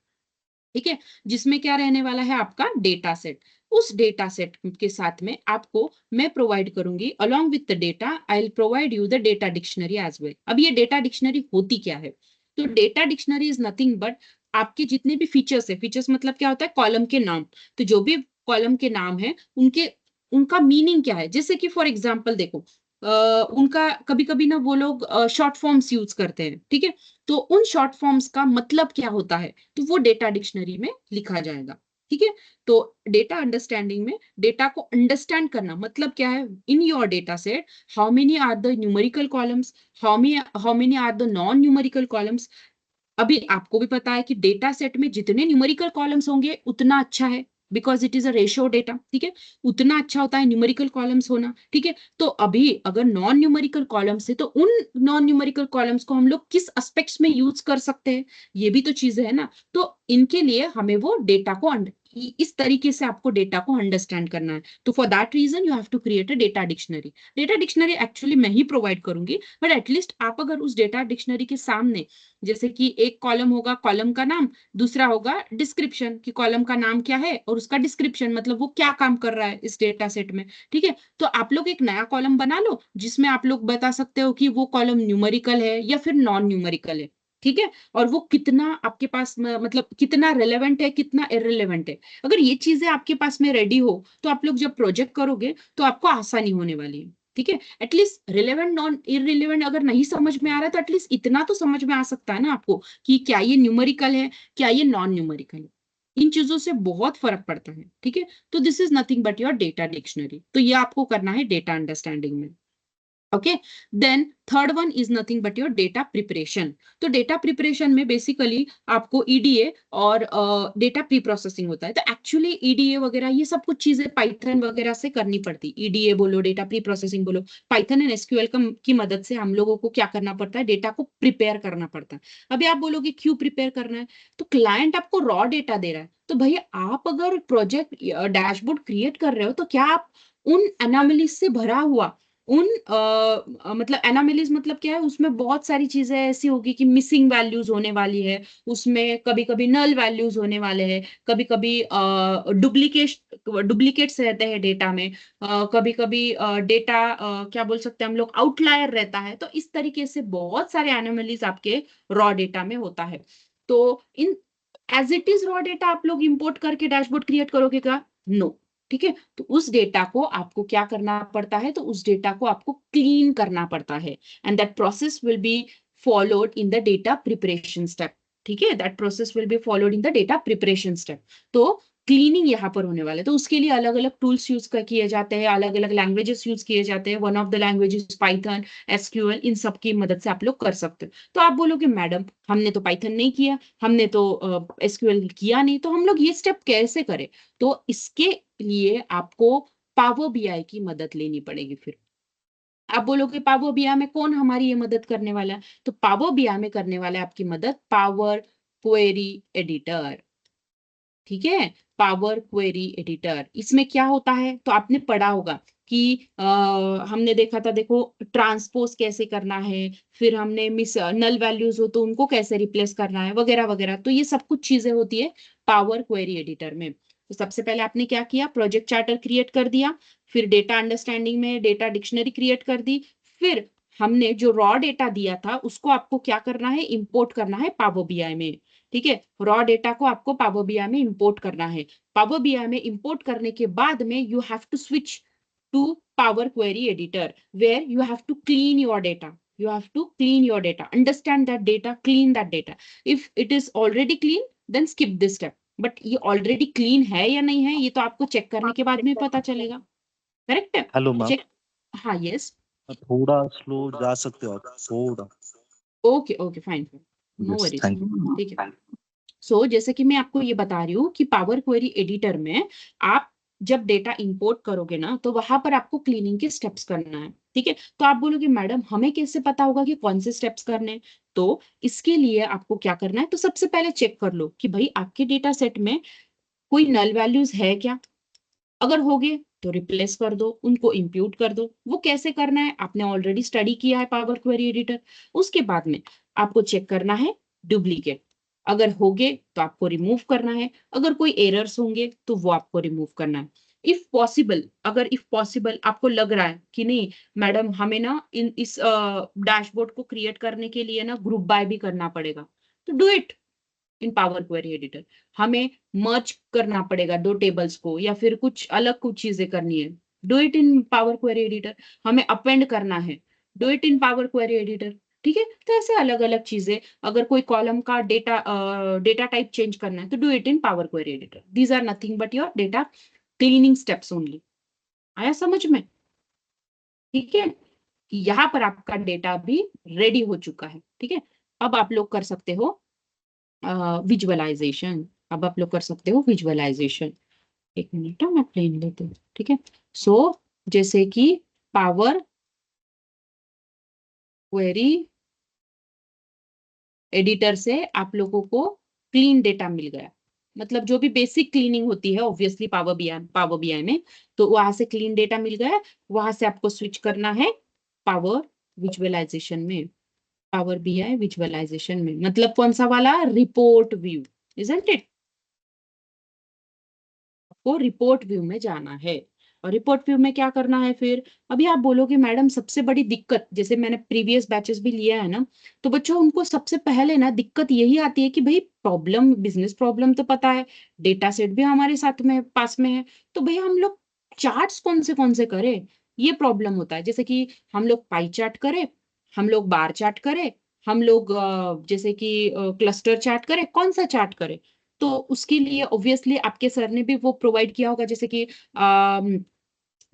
ठीक है, जिसमें क्या रहने वाला है, आपका डेटा सेट। उस डेटा सेट के साथ में आपको मैं प्रोवाइड करूंगी, along with the data I will provide you the data dictionary as well. अब ये डेटा डिक्शनरी होती क्या है, तो data dictionary is nothing but आपके जितने भी फीचर्स है, फीचर्स मतलब क्या होता है, कॉलम के नाम। तो जो भी कॉलम के नाम है उनके उनका मीनिंग क्या है, जैसे कि फॉर एग्जाम्पल देखो, उनका कभी कभी ना वो लोग शॉर्ट फॉर्म्स यूज करते हैं। ठीक है, तो उन शॉर्ट फॉर्म्स का मतलब क्या होता है, तो वो डेटा डिक्शनरी में लिखा जाएगा। ठीक है, तो डेटा अंडरस्टैंडिंग में डेटा को अंडरस्टैंड करना मतलब क्या है, in your data set how many are the numerical columns, how many are the non numerical columns. अभी आपको भी पता है कि डेटा सेट में जितने न्यूमेरिकल कॉलम्स होंगे उतना अच्छा है, because it is a ratio data. ठीक है, उतना अच्छा होता है न्यूमेरिकल कॉलम्स होना। ठीक है, तो अभी अगर नॉन न्यूमेरिकल कॉलम्स है, तो उन नॉन न्यूमेरिकल कॉलम्स को हम लोग किस एस्पेक्ट्स में यूज कर सकते हैं, ये भी तो चीजें है ना। तो इनके लिए हमें वो डेटा को इस तरीके से आपको डेटा को अंडरस्टैंड करना है। तो for that reason you have to create a data dictionary. Data dictionary actually मैं ही प्रोवाइड करूंगी, बट एटलीस्ट आप अगर उस डेटा डिक्शनरी के सामने, जैसे कि एक कॉलम होगा कॉलम का नाम, दूसरा होगा डिस्क्रिप्शन कि कॉलम का नाम क्या है, और उसका डिस्क्रिप्शन मतलब वो क्या काम कर रहा है इस डेटा सेट में। ठीक है, तो आप लोग एक नया कॉलम बना लो जिसमें आप लोग बता सकते हो कि वो कॉलम न्यूमेरिकल है या फिर नॉन न्यूमेरिकल है। ठीक है, और वो कितना आपके पास मतलब कितना रेलेवेंट है, कितना इररिलेवेंट है। अगर ये चीजें आपके पास में रेडी हो, तो आप लोग जब प्रोजेक्ट करोगे तो आपको आसानी होने वाली है। ठीक है, एटलीस्ट रिलेवेंट नॉन इररिलेवेंट अगर नहीं समझ में आ रहा है, तो एटलीस्ट इतना तो समझ में आ सकता है ना आपको कि क्या ये न्यूमेरिकल है, क्या ये नॉन न्यूमेरिकल है। इन चीजों से बहुत फर्क पड़ता है। ठीक है, तो this is nothing but your data dictionary. तो ये आपको करना है डेटा अंडरस्टैंडिंग में। Okay, then third one is nothing but your data preparation. तो डेटा प्रिपरेशन में बेसिकली आपको ईडीए और डेटा प्री प्रोसेसिंग होता है। तो एक्चुअली ईडीए वगैरह ये सब कुछ चीजें पाइथन वगैरह से करनी पड़ती, ईडीए बोलो, डेटा प्री प्रोसेसिंग बोलो, पाइथन एंड एसक्यूएल की मदद से हम लोगों को क्या करना पड़ता है, डेटा को प्रिपेयर करना पड़ता है। अभी आप बोलोगे क्यों प्रिपेयर करना है, तो क्लाइंट आपको रॉ डेटा दे रहा है, तो भैया आप अगर प्रोजेक्ट डैशबोर्ड क्रिएट कर रहे हो, तो क्या आप उन एनालिसिस से भरा हुआ उन मतलब एनामेलीज मतलब क्या है, उसमें बहुत सारी चीजें ऐसी होगी कि मिसिंग वैल्यूज होने वाली है, उसमें कभी कभी नल वैल्यूज होने वाले हैं, कभी कभी डुप्लीकेट्स रहते हैं डेटा में, कभी कभी डेटा क्या बोल सकते हैं हम लोग, आउटलायर रहता है। तो इस तरीके से बहुत सारे एनामेलीज आपके रॉ डेटा में होता है। तो in as it is raw data आप लोग इंपोर्ट करके डैशबोर्ड क्रिएट करोगे क्या? नो। ठीक है, तो उस डेटा को आपको क्या करना पड़ता है, तो उस डेटा को आपको क्लीन करना पड़ता है, and that process will be followed in the data preparation step. ठीक है, that process will be followed in the data preparation step. तो क्लीनिंग यहाँ पर होने वाला है, तो उसके लिए अलग अलग टूल्स यूज किए जाते हैं, अलग अलग लैंग्वेजेस यूज किए जाते हैं। One of the languages Python, SQL, इन सब की मदद से आप लोग कर सकते हो। तो आप बोलोगे मैडम हमने तो पाइथन नहीं किया, हमने तो एसक्यूएल किया नहीं, तो हम लोग ये स्टेप कैसे करें? तो इसके लिए आपको पावर बीआई की मदद लेनी पड़ेगी। फिर आप बोलोगे पावर बीआई में कौन हमारी ये मदद करने वाला है? तो पावर बीआई में करने वाला है आपकी मदद पावर क्वेरी एडिटर। ठीक है, पावर क्वेरी एडिटर, इसमें क्या होता है तो आपने पढ़ा होगा कि हमने देखा था, देखो ट्रांसपोज कैसे करना है, फिर हमने मिस नल वैल्यूज हो तो उनको कैसे रिप्लेस करना है, वगैरह वगैरह। तो ये सब कुछ चीजें होती है पावर क्वेरी एडिटर में। तो सबसे पहले आपने क्या किया, प्रोजेक्ट चार्टर क्रिएट कर दिया, फिर डेटा अंडरस्टैंडिंग में डेटा डिक्शनरी क्रिएट कर दी, फिर हमने जो रॉ डेटा दिया था उसको आपको क्या करना है, इंपोर्ट करना है पावर बीआई में। ठीक है, रॉ डेटा को आपको पावर बीआई में इंपोर्ट करना है। पावर बीआई में इंपोर्ट करने के बाद में you have to switch to power query editor, where you have to clean your data. You have to clean your data, understand that data, clean that data. If it is already clean, then skip this step. But ये already clean है या नहीं है, ये तो आपको check करने के बाद में पता चलेगा। करेक्ट है? Hello ma'am, check. हाँ, यस। थोड़ा स्लो जा सकते हो आप थोड़ा? Okay okay, fine, no yes, worries. Thank you. ठीक है। जैसे कि मैं आपको ये बता रही हूँ कि पावर क्वेरी एडिटर में आप जब डेटा इंपोर्ट करोगे ना, तो वहां पर आपको क्लीनिंग के स्टेप्स करना है। ठीक है, तो आप बोलोगे मैडम हमें कैसे पता होगा कि कौन से स्टेप्स करने हैं? तो इसके लिए आपको क्या करना है, तो सबसे पहले चेक कर लो कि भाई आपके डेटा सेट में कोई नल वैल्यूज है क्या। अगर होगे तो रिप्लेस कर दो, उनको इंप्यूट कर दो। वो कैसे करना है आपने ऑलरेडी स्टडी किया है पावर क्वेरी एडिटर। उसके बाद में आपको चेक करना है डुप्लीकेट, अगर होगे तो आपको रिमूव करना है, अगर कोई एरर्स होंगे तो वो आपको रिमूव करना है। इफ पॉसिबल, अगर इफ पॉसिबल आपको लग रहा है कि नहीं मैडम हमें ना इस डैशबोर्ड को क्रिएट करने के लिए ना ग्रुप बाय भी करना पड़ेगा, तो do it in power query editor. हमें मर्ज करना पड़ेगा दो टेबल्स को, या फिर कुछ अलग कुछ चीजें करनी है, do it in power query editor. हमें अपेंड करना है, do it in power query editor. ठीक है, तो ऐसे अलग अलग चीजें, अगर कोई कॉलम का डेटा टाइप चेंज करना है तो do it in power query editor. These are nothing but your data cleaning steps only. आया समझ में? ठीक है, यहाँ पर आपका डेटा भी रेडी हो चुका है। ठीक है, अब आप लोग कर सकते हो विजुअलाइजेशन। अब आप लोग कर सकते हो विजुअलाइजेशन। एक मिनट, मैं प्लेन लेती हूँ। ठीक है, सो जैसे कि पावर क्वेरी एडिटर से आप लोगों को क्लीन डेटा मिल गया, मतलब जो भी बेसिक क्लीनिंग होती है ऑब्वियसली पावर बीआई में, तो वहां से क्लीन डेटा मिल गया। वहां से आपको स्विच करना है पावर विजुअलाइजेशन में। पावर बीआई विजुअलाइजेशन में मतलब कौन सा वाला, रिपोर्ट व्यू, इजंट इट? को रिपोर्ट व्यू में जाना है। और रिपोर्ट व्यू में क्या करना है फिर? अभी आप बोलोगे मैडम सबसे बड़ी दिक्कत, जैसे मैंने प्रीवियस बैचेस भी लिया है ना, तो बच्चों उनको सबसे पहले ना दिक्कत यही आती है कि भाई प्रॉब्लम, बिजनेस प्रॉब्लम तो पता है, डेटा सेट भी हमारे साथ में पास में है, तो भैया हम लोग चार्ट्स कौन से करें, ये प्रॉब्लम होता है। जैसे कि हम लोग पाई चार्ट करें, हम लोग बार चार्ट करें, हम लोग जैसे कि क्लस्टर चार्ट करें, कौन सा चार्ट करें? तो उसके लिए ऑब्वियसली आपके सर ने भी वो प्रोवाइड किया होगा, जैसे कि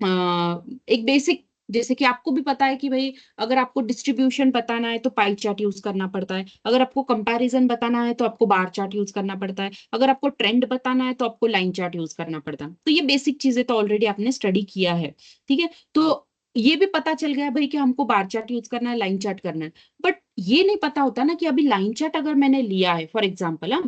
एक बेसिक, जैसे कि आपको भी पता है कि भाई अगर आपको डिस्ट्रीब्यूशन बताना है तो पाई चार्ट यूज करना पड़ता है, अगर आपको कंपैरिजन बताना है तो आपको बार चार्ट यूज करना पड़ता है, अगर आपको ट्रेंड बताना है तो आपको लाइन चार्ट यूज करना पड़ता है। तो ये बेसिक चीजें तो ऑलरेडी आपने स्टडी किया है। ठीक है, तो ये भी पता चल गया भाई कि हमको बार चार्ट यूज करना है, लाइन चार्ट करना है। बट ये नहीं पता होता ना कि अभी लाइन चार्ट अगर मैंने लिया है फॉर एग्जाम्पल,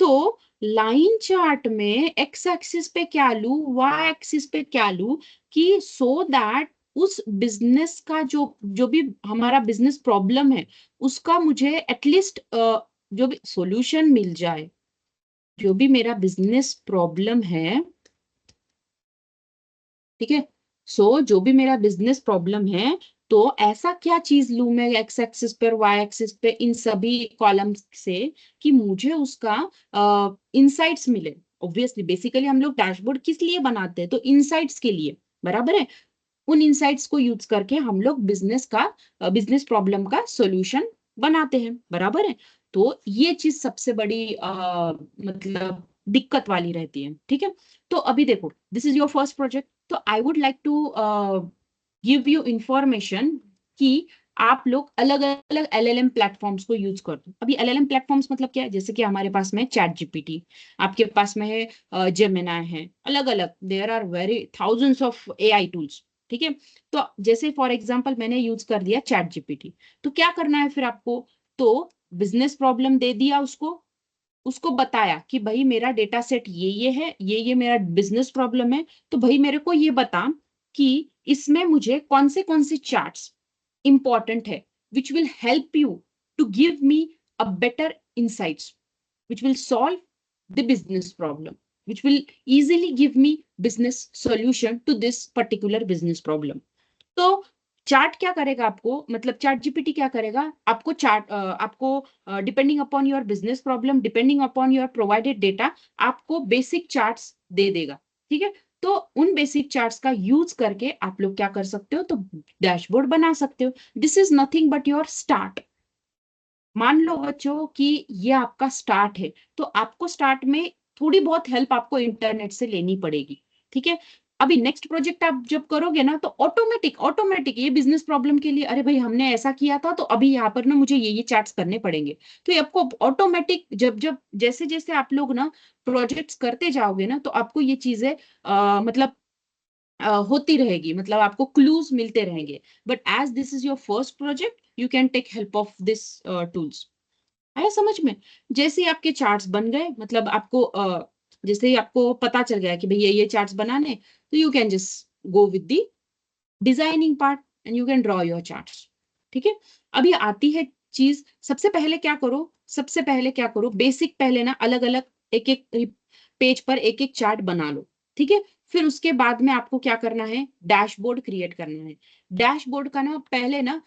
तो लाइन चार्ट में एक्स एक्सिस पे क्या लू, वाई एक्सिस पे क्या लू, कि सो दैट उस बिजनेस का जो जो भी हमारा बिजनेस प्रॉब्लम है उसका मुझे एटलीस्ट जो भी सॉल्यूशन मिल जाए। जो भी मेरा बिजनेस प्रॉब्लम है, ठीक है, जो भी मेरा बिजनेस प्रॉब्लम है, तो ऐसा क्या चीज लूं मैं एक्स एक्सिस पर, वाई एक्सिस पे, इन सभी कॉलम्स से, कि मुझे उसका इंसाइट्स मिले। ऑब्वियसली बेसिकली हम लोग डैशबोर्ड किस लिए बनाते हैं, तो इंसाइट्स के लिए, बराबर है। उन इंसाइट्स को यूज करके हम लोग बिजनेस प्रॉब्लम का सॉल्यूशन बनाते हैं, बराबर है। तो ये चीज सबसे बड़ी मतलब दिक्कत वाली रहती है, ठीक है। तो अभी देखो, this is your first project, तो I would like to give you information कि आप लोग अलग अलग एलएलएम प्लेटफॉर्म्स को यूज कर दो। अभी एलएलएम प्लेटफॉर्म्स मतलब क्या है, जैसे कि हमारे पास में चैट जीपीटी, आपके पास में है जेमिनाई है, अलग अलग there are very thousands of AI tools, ठीक है। तो जैसे फॉर एग्जांपल मैंने यूज कर दिया चैट जीपीटी, तो क्या करना है फिर आपको, तो बिजनेस प्रॉब्लम दे दिया उसको, उसको बताया कि भाई मेरा डेटा सेट ये है, ये मेरा बिजनेस प्रॉब्लम है, तो भाई मेरे को ये बता कि इसमें मुझे कौन से चार्ट्स इंपॉर्टेंट है which will help you to give me a better insights which will solve the business problem, which will easily give me business solution to this particular business problem. तो चार्ट क्या करेगा आपको, मतलब chat GPT क्या करेगा आपको, chart आपको depending upon your business problem, depending upon your provided data, आपको बेसिक चार्ट्स दे देगा, ठीक है। तो उन बेसिक चार्ट्स का यूज करके आप लोग क्या कर सकते हो, तो डैशबोर्ड बना सकते हो। This is nothing but your start. मान लो बच्चों कि ये आपका स्टार्ट है, तो आपको स्टार्ट में थोड़ी बहुत हेल्प आपको इंटरनेट से लेनी पड़ेगी, ठीक है। अभी नेक्स्ट प्रोजेक्ट आप जब करोगे ना, तो ऑटोमेटिक ऑटोमेटिक ये बिजनेस प्रॉब्लम के लिए, अरे भाई हमने ऐसा किया था, तो अभी यहाँ पर ना मुझे ये चार्ट्स करने पड़ेंगे। तो ये आपको ऑटोमेटिक जब जब जैसे जैसे आप लोग ना प्रोजेक्ट्स करते जाओगे ना, तो आपको ये चीजें मतलब होती रहेगी, मतलब आपको क्लूज मिलते रहेंगे। But as this is your first project, you can take help of this tools. आया समझ में। जैसे ही आपके चार्ट्स बन गए, मतलब आपको जैसे ही आपको पता चल गया कि भाई ये चार्ट्स बनाने, तो you can just go with the designing part and you can draw your charts, ठीक है। अभी आती है चीज, सबसे पहले क्या करो, सबसे पहले क्या करो, बेसिक पहले ना अलग अलग एक एक पेज पर एक एक चार्ट बना लो, ठीक है। फिर उसके बाद में आपको क्या करना है, डैशबोर्ड क्रिएट करना है। डैशबोर्ड का ना पहले ना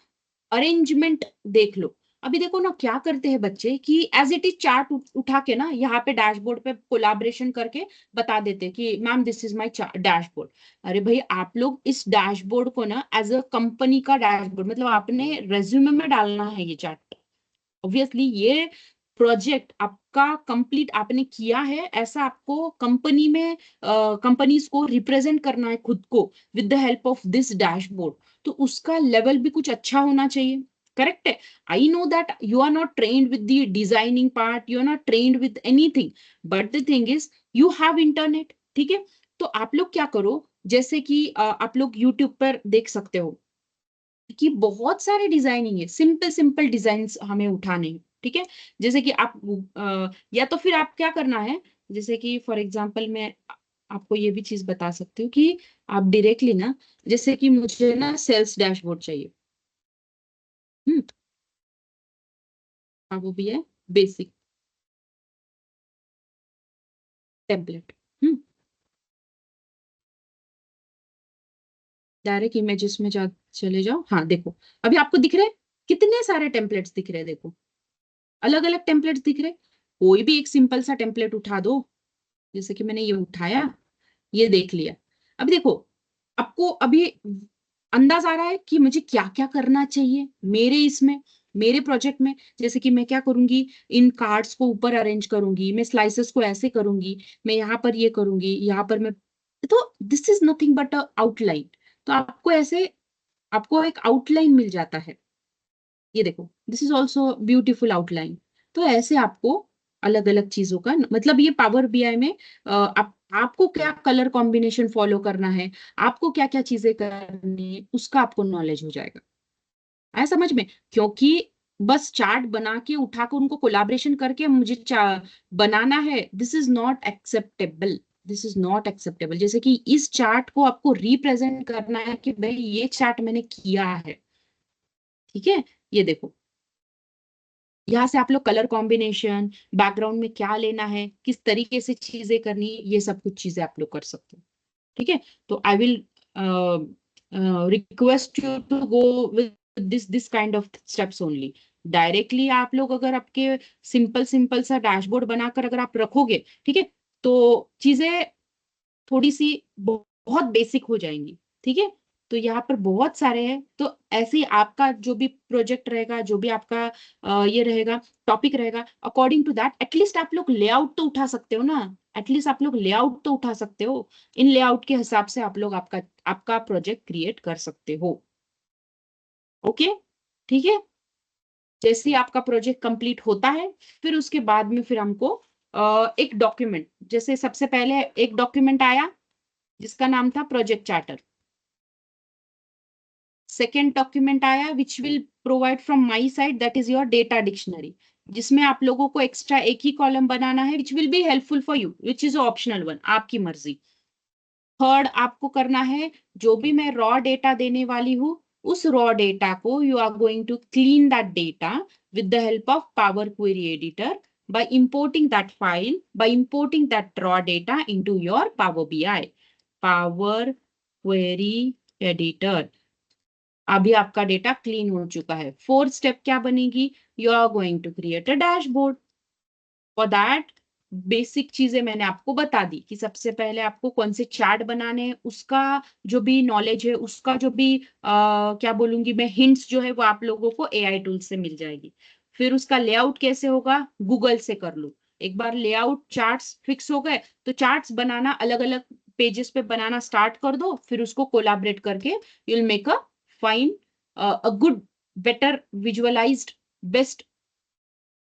अरेंजमेंट देख लो। अभी देखो ना क्या करते हैं बच्चे कि एज इट इज चार्ट उठा के ना यहाँ पे डैशबोर्ड पे कोलाब्रेशन करके बता देते हैं कि ma'am this is my dashboard. अरे भाई आप लोग इस डैशबोर्ड को ना एज अ कंपनी का डैशबोर्ड, मतलब आपने रेज्यूमे में डालना है ये चार्ट। ऑब्वियसली ये प्रोजेक्ट आपका कंप्लीट आपने किया है, ऐसा आपको कंपनी में कंपनीज को रिप्रेजेंट करना है खुद को with the help of this dashboard. तो उसका लेवल भी कुछ अच्छा होना चाहिए, करेक्ट है। I know that you are not trained with the designing part, you are not trained with anything, but the thing is you have internet, ठीक है। तो आप लोग क्या करो, जैसे कि आप लोग यूट्यूब पर देख सकते हो कि बहुत सारे डिजाइनिंग है, सिंपल सिंपल डिजाइन हमें उठाने हैं, ठीक है। जैसे कि आप या तो फिर आप क्या करना है, जैसे कि फॉर एग्जांपल मैं आपको ये भी चीज बता सकती हूँ कि आप डायरेक्टली ना, जैसे कि मुझे ना सेल्स डैशबोर्ड चाहिए, हम्म, और वो भी है बेसिक टेम्पलेट, डायरेक्ट इमेजेस में जा चले जाओ, हाँ देखो, अभी आपको दिख रहे हैं कितने सारे टेम्पलेट्स दिख रहे हैं, देखो अलग अलग टेम्पलेट्स दिख रहे हैं। कोई भी एक सिंपल सा टेम्पलेट उठा दो, जैसे कि मैंने ये उठाया, ये देख लिया। अभी देखो, आपको अभी अंदाज आ रहा है कि मुझे क्या क्या करना चाहिए मेरे इसमें, मेरे प्रोजेक्ट में। जैसे कि मैं क्या करूंगी, इन कार्ड्स को ऊपर अरेंज करूंगी, मैं स्लाइसेस को ऐसे करूंगी, मैं यहाँ पर ये करूंगी, यहाँ पर मैं, तो this is nothing but a outline. तो आपको ऐसे आपको एक आउटलाइन मिल जाता है, ये देखो this is also beautiful outline. तो ऐसे आपको अलग अलग चीजों का मतलब, ये पावर बीआई में आपको क्या कलर कॉम्बिनेशन फॉलो करना है, आपको क्या क्या चीजें करनी है, उसका आपको नॉलेज हो जाएगा। आया समझ में। क्योंकि बस चार्ट बना के उठा के उनको कोलाब्रेशन करके मुझे बनाना है, this is not acceptable. This is not acceptable. जैसे कि इस चार्ट को आपको रिप्रेजेंट करना है कि भाई ये चार्ट मैंने किया है, ठीक है। ये देखो, यहाँ से आप लोग कलर कॉम्बिनेशन, बैकग्राउंड में क्या लेना है, किस तरीके से चीजें करनी है, ये सब कुछ चीजें आप लोग कर सकते हो, ठीक है। तो I will request you to go with this kind of steps only. Directly आप लोग अगर आपके सिंपल सिंपल सा डैशबोर्ड बनाकर अगर आप रखोगे, ठीक है, तो चीजें थोड़ी सी बहुत बेसिक हो जाएंगी, ठीक है। तो यहाँ पर बहुत सारे हैं, तो ऐसे ही आपका जो भी प्रोजेक्ट रहेगा, जो भी आपका ये रहेगा, टॉपिक रहेगा, अकॉर्डिंग टू दैट एटलीस्ट आप लोग लेआउट तो उठा सकते हो ना, एटलीस्ट आप लोग लेआउट तो उठा सकते हो। इन लेआउट के हिसाब से आप लोग आपका आपका प्रोजेक्ट क्रिएट कर सकते हो। ओके, ठीक है। जैसे ही आपका प्रोजेक्ट कंप्लीट होता है, फिर उसके बाद में फिर हमको एक डॉक्यूमेंट, जैसे सबसे पहले एक डॉक्यूमेंट आया जिसका नाम था प्रोजेक्ट चार्टर। सेकेंड डॉक्यूमेंट आया which will provide from my side, that is your data dictionary, जिसमें आप लोगों को एक्स्ट्रा एक ही कॉलम बनाना है, which will be helpful for you, which is optional one, आपकी मर्जी। थर्ड आपको करना है, जो भी मैं रॉ डेटा देने वाली हूँ, उस रॉ डेटा को you are going to clean that data with the help of power query editor by importing that file, by importing that raw data into your Power BI, Power Query Editor। अभी आपका data clean हो चुका है। Fourth step क्या बनेगी, you are going to create a dashboard. For that basic चीजें मैंने आपको बता दी कि सबसे पहले आपको कौन से चार्ट बनाने हैं, उसका जो भी नॉलेज है, उसका जो भी क्या बोलूंगी मैं, हिंट्स जो है वो आप लोगों को एआई टूल से मिल जाएगी। फिर उसका लेआउट कैसे होगा, गूगल से कर लो। एक बार लेआउट चार्ट्स फिक्स हो गए, तो चार्ट्स बनाना अलग अलग पेजेस पे बनाना स्टार्ट कर दो, फिर उसको कोलाबरेट करके you will make a fine a good better visualised best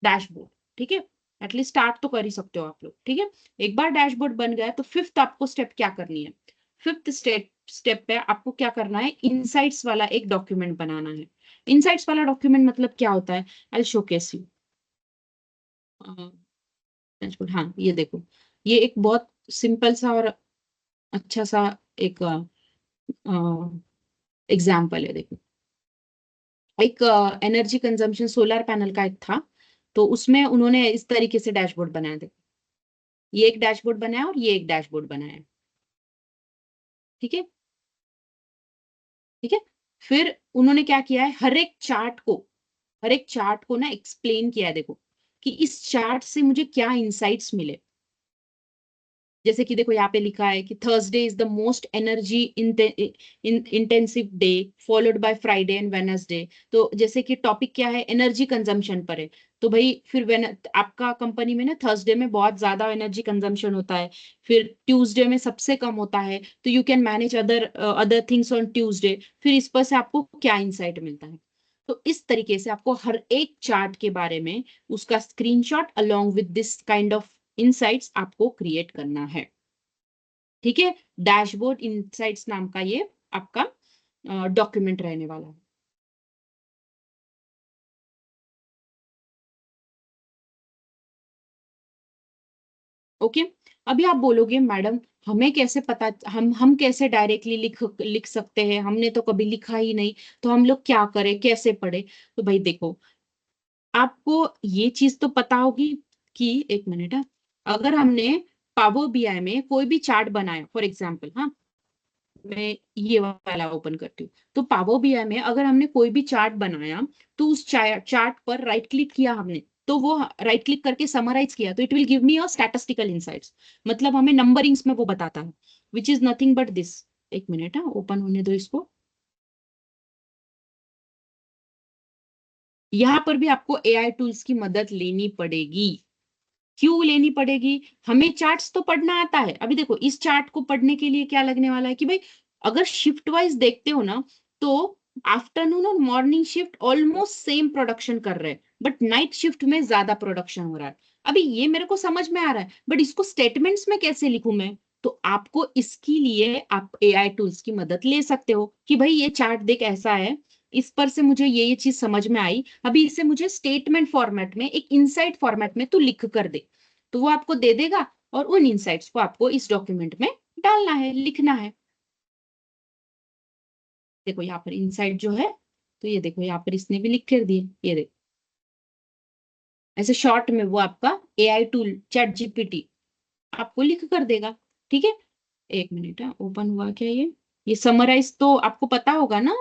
dashboard, ठीक है। एटलीस्ट स्टार्ट तो कर ही सकते हो आप लोग, ठीक है। एक बार डैशबोर्ड बन गया तो फिफ्थ आपको स्टेप क्या करनी है, फिफ्थ स्टेप पे आपको क्या करना है, इनसाइट्स वाला एक डॉक्यूमेंट बनाना है। इनसाइट्स वाला डॉक्यूमेंट मतलब क्या होता है, आई शोकेस यू डैशबोर्ड। हाँ, ये देखो, ये एक बहुत सिंपल सा और अच्छा सा एक एग्जाम्पल है। देखो, एक एनर्जी कंजम्पशन सोलर पैनल का एक था, तो उसमें उन्होंने इस तरीके से डैशबोर्ड बनाया थे। ये एक डैशबोर्ड बनाया और ये एक डैशबोर्ड बनाया, ठीक है, ठीक है। फिर उन्होंने क्या किया है, हर एक चार्ट को ना एक्सप्लेन किया है। देखो कि इस चार्ट से मुझे क्या इंसाइट्स मिले। जैसे कि देखो यहाँ पे लिखा है कि Thursday is the most energy intensive day, followed by Friday and Wednesday. तो जैसे कि टॉपिक क्या है, एनर्जी कंजम्पशन पर है, तो भाई फिर आपका कंपनी में ना थर्सडे में बहुत ज्यादा एनर्जी कंजम्पशन होता है, फिर ट्यूसडे में सबसे कम होता है, तो you can manage other things on Tuesday. फिर इस पर से आपको क्या इंसाइट मिलता है। तो इस तरीके से आपको हर एक चार्ट के बारे में उसका screenshot along with this kind of insights आपको क्रिएट करना है, ठीक है। डैशबोर्ड इनसाइट्स नाम का ये आपका डॉक्यूमेंट रहने वाला है। ओके। अभी आप बोलोगे मैडम हमें कैसे पता, हम कैसे डायरेक्टली लिख लिख सकते हैं, हमने तो कभी लिखा ही नहीं, तो हम लोग क्या करें, कैसे पढ़े। तो भाई देखो, आपको ये चीज तो पता होगी कि, एक मिनट है, अगर हमने पावर बीआई में कोई भी चार्ट बनाया, फॉर एग्जाम्पल, हाँ, मैं ये वाला ओपन करती हूँ, तो पावर बीआई में अगर हमने कोई भी चार्ट बनाया, तो उस चार्ट पर राइट क्लिक किया हमने, तो वो राइट क्लिक करके समराइज किया, तो it will give me a statistical insights, मतलब हमें नंबरिंग्स में वो बताता है, which is nothing but this. एक मिनट है, ओपन होने दो इसको। यहाँ पर भी आपको एआई टूल्स की मदद लेनी पड़ेगी। क्यों लेनी पड़ेगी, हमें चार्ट्स तो पढ़ना आता है। अभी देखो, इस चार्ट को पढ़ने के लिए क्या लगने वाला है कि भाई अगर शिफ्ट वाइज देखते हो ना, तो आफ्टरनून और morning shift almost same production कर रहे हैं, बट नाइट शिफ्ट में ज्यादा प्रोडक्शन हो रहा है। अभी ये मेरे को समझ में आ रहा है, बट इसको स्टेटमेंट्स में कैसे लिखूं मैं। तो आपको इसके लिए आप एआई टूल्स की मदद ले सकते हो कि भाई ये चार्ट देख ऐसा है, इस पर से मुझे ये चीज समझ में आई, अभी इसे मुझे स्टेटमेंट फॉर्मेट में, एक इनसाइट फॉर्मेट में तू लिख कर दे, तो वो आपको दे देगा। और उन इंसाइट्स को आपको इस डॉक्यूमेंट में डालना है, लिखना है। देखो यहाँ पर इंसाइट जो है, तो ये देखो यहाँ पर इसने भी लिख कर दिए, ये देखो ऐसे शॉर्ट में वो आपका एआई टूल चैट जीपीटी आपको लिख कर देगा। ठीक है, एक मिनट है, ओपन हुआ क्या ये समराइज तो आपको पता होगा ना,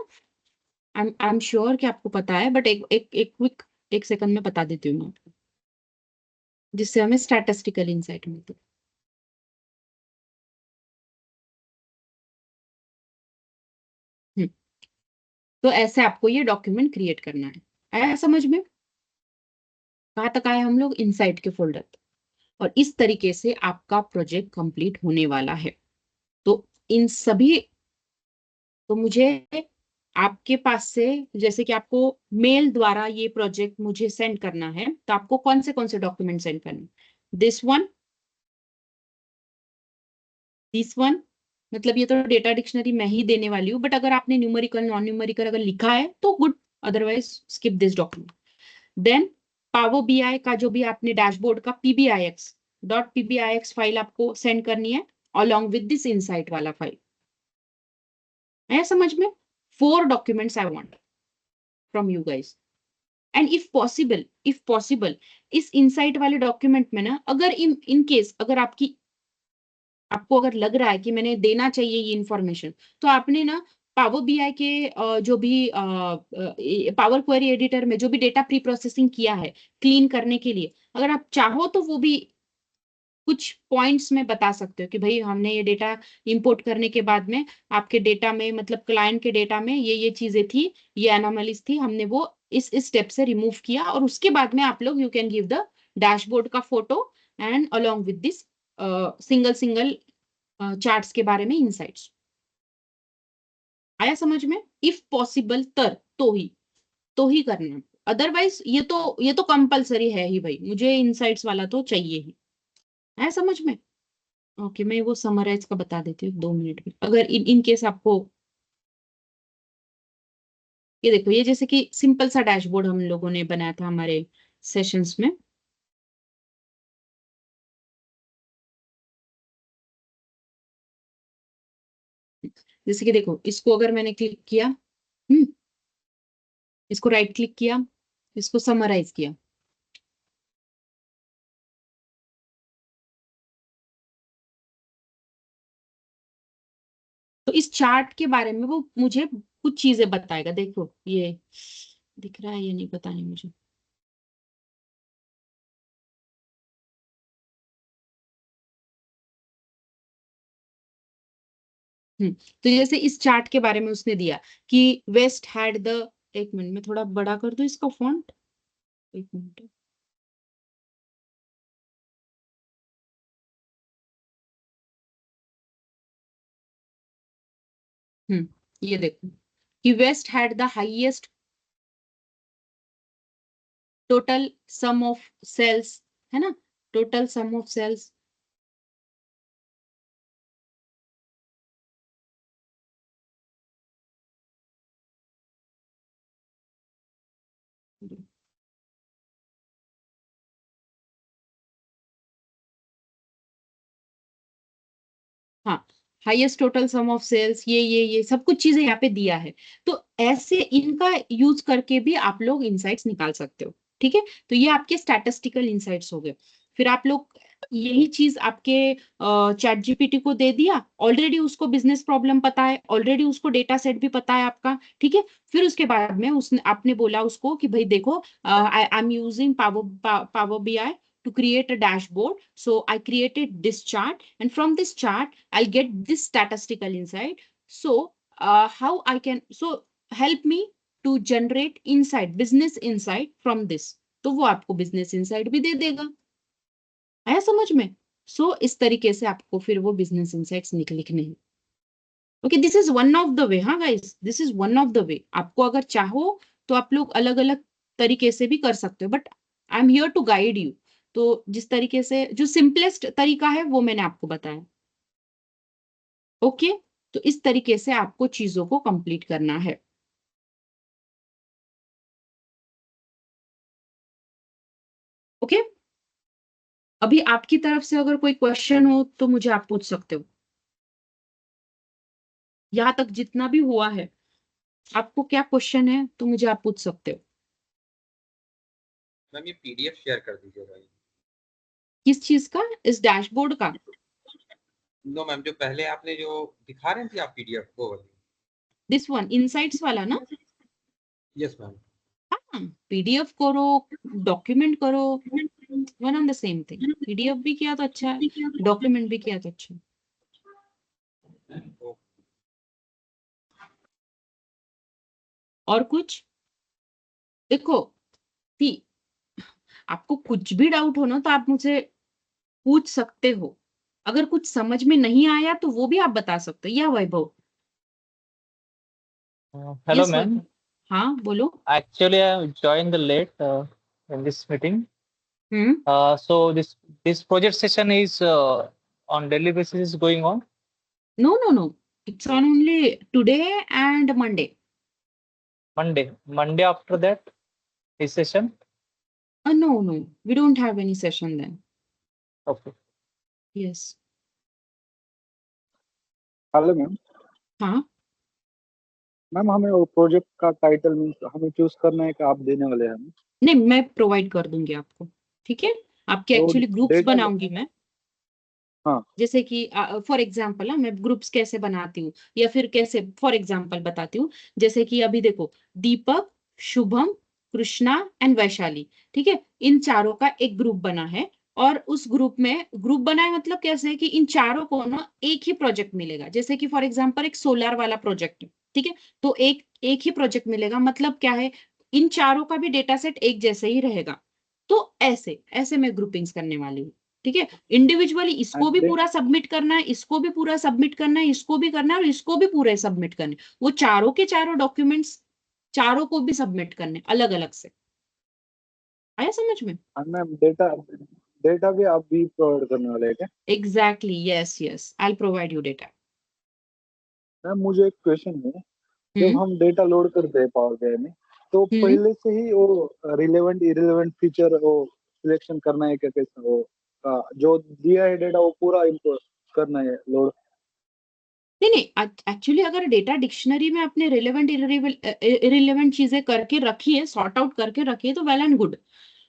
आई एम श्योर कि आपको पता है, बट एक एक एक क्विक एक सेकंड में बता देती हूँ मैं आपको, जिससे हमें स्टैटिस्टिकल इंसाइट मिलती है। तो ऐसे आपको ये डॉक्यूमेंट क्रिएट करना है। आया समझ में? कहाँ तक आए हम लोग? इनसाइट के फोल्डर तक। और इस तरीके से आपका प्रोजेक्ट कंप्लीट होने वाला है। तो इन सभी, तो मुझे आपके पास से, जैसे कि आपको मेल द्वारा ये प्रोजेक्ट मुझे सेंड करना है, तो आपको कौन से डॉक्यूमेंट सेंड करने? दिस वन, दिस वन, मतलब ये तो डेटा डिक्शनरी मैं ही देने वाली हूँ, बट अगर आपने न्यूमेरिकल नॉन न्यूमेरिकल अगर लिखा है तो good, otherwise skip this document. Then power BI का जो भी आपने डैशबोर्ड का pbix फाइल आपको सेंड करनी है, along with this insight वाला फाइल। आया समझ में? 4 documents I want from you guys. And if possible इस इनसाइट वाले डॉक्यूमेंट में ना, अगर इन केस अगर आपको अगर लग रहा है कि मैंने देना चाहिए ये इंफॉर्मेशन, तो आपने ना पावर बीआई के जो भी पावर क्वेरी एडिटर में जो भी डेटा प्री प्रोसेसिंग किया है क्लीन करने के लिए, अगर आप चाहो तो वो भी कुछ पॉइंट्स में बता सकते हो कि भाई हमने ये डेटा इंपोर्ट करने के बाद में आपके डेटा में, मतलब क्लाइंट के डेटा में ये चीजें थी, ये एनोमलीज थी, हमने वो इस स्टेप से रिमूव किया, और उसके बाद में आप लोग you can give the dashboard का photo and along with this single single charts के बारे में इंसाइट्स। आया समझ में? इफ पॉसिबल तो ही करना, अदरवाइज ये तो कंपलसरी है ही भाई, मुझे इंसाइट्स वाला तो चाहिए ही। आया समझ में? ओके, मैं वो समराइज का बता देती हूँ 2 मिनट में, अगर इन केस आपको, ये देखो ये जैसे कि सिंपल सा डैशबोर्ड हम लोगों ने बनाया था हमारे सेशंस में। जैसे कि देखो, इसको अगर मैंने क्लिक किया, इसको राइट क्लिक किया, इसको समराइज किया, तो इस चार्ट के बारे में वो मुझे कुछ चीजें बताएगा। देखो ये दिख रहा है या नहीं पता नहीं मुझे। तो जैसे इस चार्ट के बारे में उसने दिया कि वेस्ट हैड द, एक मिनट में थोड़ा बड़ा कर दो इसका फॉन्ट, एक मिनट। ये देखो कि west had the highest total sum of sales, है ना, टोटल सम ऑफ सेल्स। हाँ, highest total sum of sales, ये सब कुछ चीजें यहाँ पे दिया है। तो ऐसे इनका यूज करके भी आप लोग इंसाइट्स निकाल सकते हो। ठीक है, तो ये आपके स्टैटिस्टिकल इंसाइट्स हो गए। फिर आप लोग यही चीज आपके चैट जीपीटी को दे दिया, ऑलरेडी उसको बिजनेस प्रॉब्लम पता है, ऑलरेडी उसको डेटा सेट भी पता है आपका। ठीक है, फिर उसके बाद में उसने आपने बोला उसको कि भाई देखो, I am using power BI to create a dashboard. So I created this chart, and from this chart, I'll get this statistical insight. So how I can, so help me to generate insight, business insight from this. तो वो आपको business insight भी दे देगा। आया समझ में? सो इस तरीके से आपको फिर वो बिजनेस इंसाइट्स लिखने हैं। Okay, this is one of the way. हाँ guys, this is one of the way. आपको अगर चाहो तो आप लोग अलग अलग तरीके से भी कर सकते हो, but I am here to guide you. तो जिस तरीके से जो सिंपलेस्ट तरीका है वो मैंने आपको बताया। ओके, तो इस तरीके से आपको चीजों को कंप्लीट करना है। ओके, अभी आपकी तरफ से अगर कोई क्वेश्चन हो तो मुझे आप पूछ सकते हो। यहाँ तक जितना भी हुआ है, आपको क्या क्वेश्चन है तो मुझे आप पूछ सकते हो। मैम ये पीडीएफ शेयर कर दीजिए भाई। किस चीज का? इस डैशबोर्ड का? नो मैम, जो पहले आपने जो दिखा रहे थे आप पीडीएफ वो वाली। दिस वन इनसाइट्स वाला ना? Yes ma'am. हाँ, पीडीएफ करो, डॉक्यूमेंट करो, one on the same thing. PDF भी किया तो अच्छा है, डॉक्यूमेंट भी किया तो अच्छा है। और कुछ देखो, थी आपको कुछ भी डाउट हो ना तो आप मुझे पूछ सकते हो। अगर कुछ समझ में नहीं आया तो वो भी आप बता सकते हो। या वैभव? Hello, yes ma'am. वैभव, हाँ बोलो। Actually, I joined the late in this meeting. Hmm. So this project session is on daily basis is going on. No no no, it's on only today and Monday. Monday after that is session. No no, we don't have any session then. Okay. Yes. Hello ma'am. हाँ, ma'am हमें वो project का title means हमें choose करना है कि आप देने वाले हैं हमें? नहीं मैं प्रोवाइड कर दूंगी आपको, ठीक है। आपके तो एक्चुअली ग्रुप्स डेटा। बनाऊंगी मैं। हाँ। जैसे कि फॉर एग्जाम्पल मैं ग्रुप्स कैसे बनाती हूँ, या फिर कैसे फॉर एग्जाम्पल बताती हूँ। जैसे कि अभी देखो, दीपक, शुभम, कृष्णा एंड वैशाली, ठीक है, इन चारों का एक ग्रुप बना है। और उस ग्रुप में ग्रुप बना है मतलब कैसे है कि इन चारों को ना एक ही प्रोजेक्ट मिलेगा। जैसे कि फॉर एग्जाम्पल एक सोलार वाला प्रोजेक्ट है, ठीक है, तो एक एक ही प्रोजेक्ट मिलेगा। मतलब क्या है, इन चारों का भी डेटा सेट एक जैसे ही रहेगा। तो ऐसे ऐसे मैं ग्रुपिंग्स करने वाली हूँ, ठीक है। इंडिविजुअली इसको भी एंड पूरा सबमिट करना है, इसको भी पूरा सबमिट करना है, इसको भी करना है, और इसको भी पूरे सबमिट करने हैं। वो चारों के चारों डॉक्यूमेंट्स चारों को भी सबमिट करने अलग अलग से। आया समझ में? मैम डेटा डेटा भी आप भी प्रोवाइड करने वाले हैं क्या? Exactly, yes yes, I provide you data. Ma'am मुझे एक क्वेश्चन है। जब हम्म। हम डेटा लोड करते हैं पावर बीआई में, तो हम्म। पहले से ही वो रिलेवेंट इरेलेवेंट फीचर वो सिलेक्शन करना है क्या? कैसे वो जो दिया है डेटा वो पूरा इम्पोर्ट करना है लोड? नहीं नहीं, एक्चुअली अगर डेटा डिक्शनरी में आपने रिलेवेंट इरिलेवेंट चीजें करके रखी है, सॉर्ट आउट करके रखी है, तो वेल एंड गुड।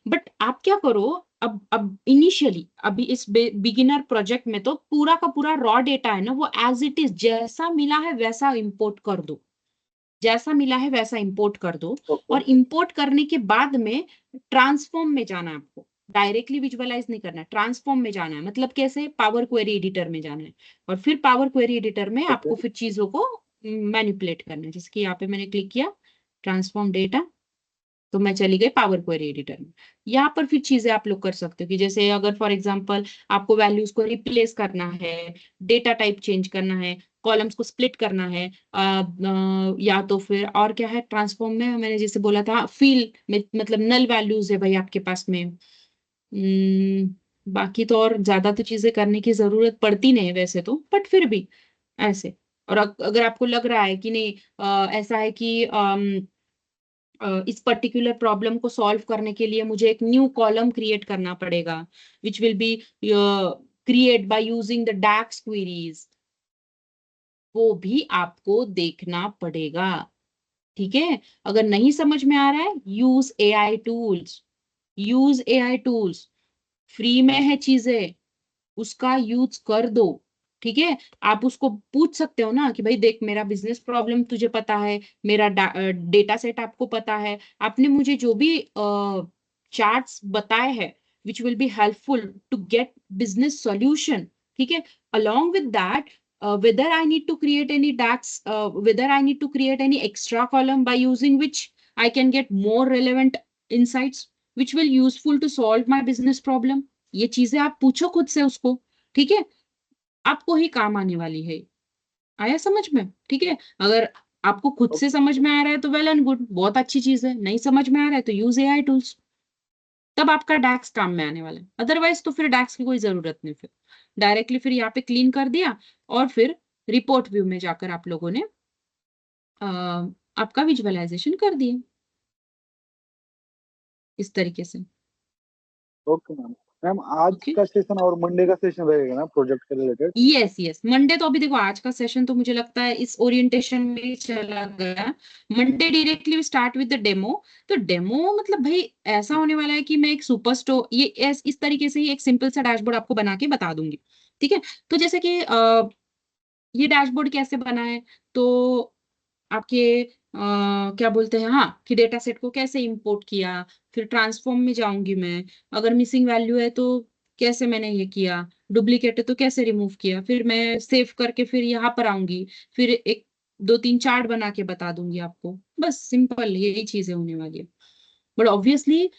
बट आप क्या करो, अब इनिशियली अभी इस बिगिनर प्रोजेक्ट में तो पूरा का पूरा रॉ डेटा है ना, वो एज इट इज जैसा मिला है वैसा इंपोर्ट कर दो। जैसा मिला है वैसा इंपोर्ट कर दो। ओके। और इंपोर्ट करने के बाद में ट्रांसफॉर्म में जाना है आपको। डायरेक्टली विजुअलाइज नहीं करना है, ट्रांसफॉर्म में जाना है। मतलब कैसे, पावर क्वेरी एडिटर में जाना है। और फिर पावर क्वेरी एडिटर में ओके। आपको फिर चीजों को मैनिपुलेट करना है। जैसे कि यहाँ पे मैंने क्लिक किया ट्रांसफॉर्म डेटा, तो मैं चली गई पावर क्वेरी एडिटर में। यहाँ पर फिर चीजें आप लोग कर सकते हो कि जैसे अगर फॉर एग्जांपल आपको वैल्यूज को रिप्लेस करना है, डेटा टाइप चेंज करना है, कॉलम्स को स्प्लिट करना है, या तो फिर और क्या है, ट्रांसफॉर्म में मैंने जैसे बोला था फील में, मतलब नल वैल्यूज है भाई आपके पास में। बाकी तो और ज्यादा तो चीजें करने की जरूरत पड़ती नहीं है वैसे तो, बट फिर भी ऐसे। और अगर आपको लग रहा है कि नहीं, ऐसा है कि इस पर्टिकुलर प्रॉब्लम को सॉल्व करने के लिए मुझे एक न्यू कॉलम क्रिएट करना पड़ेगा, which will be create by using the DAX queries, वो भी आपको देखना पड़ेगा, ठीक है। अगर नहीं समझ में आ रहा है, use AI tools, use AI tools, free में है चीजें, उसका यूज कर दो, ठीक है। आप उसको पूछ सकते हो ना कि भाई देख, मेरा बिजनेस प्रॉब्लम तुझे पता है, मेरा डेटा सेट आपको पता है, आपने मुझे जो भी चार्ट्स बताए हैं which will be helpful to get business solution, ठीक है। along with that, whether I need to create any DAX, whether I need to create any extra column by using which I can get more relevant insights which will useful to solve my business problem, ये चीजें आप पूछो खुद से उसको, ठीक है। आपको ही काम आने वाली है। आया समझ में? ठीक है। अगर आपको खुद से समझ में आ रहा है तो वेल एंड गुड, बहुत अच्छी चीज है। नहीं समझ में आ रहा है तो यूज एआई टूल्स, तब आपका डैक्स काम में आने वाला है। अदरवाइज तो फिर डैक्स की कोई जरूरत नहीं। फिर डायरेक्टली फिर यहाँ पे क्लीन कर दिया, और फिर रिपोर्ट व्यू में जाकर आप लोगों ने आपका विजुअलाइजेशन कर दिए इस तरीके से। ओके मैम, मैम आज ओके का सेशन और मंडे का सेशन रहेगा ना प्रोजेक्ट के रिलेटेड? यस यस मंडे तो अभी देखो आज का सेशन तो मुझे लगता है इस ओरिएंटेशन में ही चला गया। Monday directly start with the demo. तो डेमो मतलब भाई ऐसा होने वाला है कि मैं एक सुपर स्टोर ये इस तरीके से ही एक सिंपल सा डैशबोर्ड आपको बना के बता दूंगी। ठीक है। तो जैसे कि ये डैशबोर्ड कैसे बना है तो आपके क्या बोलते हैं हाँ कि डेटा सेट को कैसे इंपोर्ट किया, फिर ट्रांसफॉर्म में जाऊंगी मैं, अगर मिसिंग वैल्यू है तो कैसे मैंने ये किया, डुप्लीकेट है तो कैसे रिमूव किया, फिर मैं सेव करके फिर यहाँ पर आऊंगी, फिर एक दो तीन चार्ट बना के बता दूंगी आपको। बस सिंपल यही चीजें होने वाली है। बट ऑब्वियसली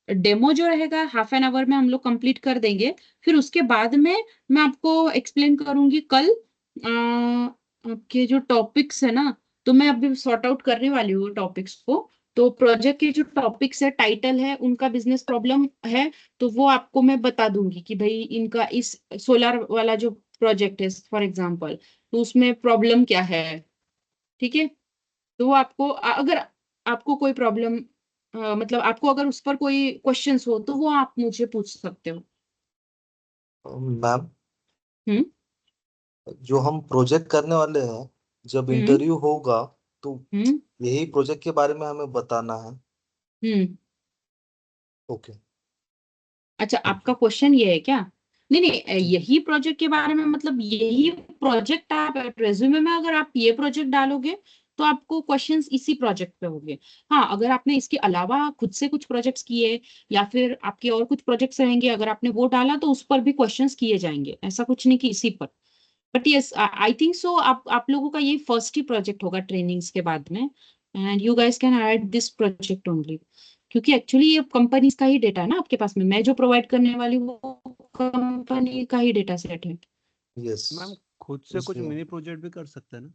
डेमो जो रहेगा हाफ एन आवर में हम लोग कंप्लीट कर देंगे। फिर उसके बाद में मैं आपको एक्सप्लेन करूंगी कल आपके जो टॉपिक्स है ना, तो मैं अभी सॉर्ट आउट करने वाली हूँ टॉपिक्स को। तो प्रोजेक्ट के जो टॉपिक्स है टाइटल है उनका बिजनेस प्रॉब्लम है, तो वो आपको मैं बता दूंगी कि भाई इनका इस सोलर वाला जो प्रोजेक्ट है फॉर एग्जांपल तो उसमें प्रॉब्लम क्या है। ठीक है। तो वो आपको अगर आपको कोई प्रॉब्लम मतलब आपको अगर उस पर कोई क्वेश्चंस हो तो वो आप मुझे पूछ सकते हो। मैम हम्म जो हम प्रोजेक्ट करने वाले हैं, जब हम्म इंटरव्यू होगा तो हम्म यही प्रोजेक्ट के बारे में हमें बताना है। हम्म ओके। अच्छा आपका क्वेश्चन ये है क्या? नहीं नहीं जी। यही प्रोजेक्ट के बारे में मतलब यही प्रोजेक्ट आप रेज्यूमे में अगर आप ये प्रोजेक्ट डालोगे तो आपको क्वेश्चंस इसी प्रोजेक्ट पे होंगे। हाँ अगर आपने इसके अलावा खुद से कुछ प्रोजेक्ट्स किए या फिर आपके और कुछ प्रोजेक्ट्स रहेंगे अगर आपने वो डाला तो उस पर भी क्वेश्चंस किए जाएंगे, ऐसा कुछ नहीं कि इसी पर। But yes I think so आप लोगों का ये फर्स्ट ही प्रोजेक्ट होगा ट्रेनिंग्स के बाद में, and you guys can add this project only. क्योंकि एक्चुअली ये कंपनीज का ही डेटा है ना आपके पास में, मैं जो प्रोवाइड करने वाली हूँ वो कंपनी का ही डेटा सेट है। यस। मैम खुद से कुछ उसमें मिनी प्रोजेक्ट भी कर सकते हैं ना?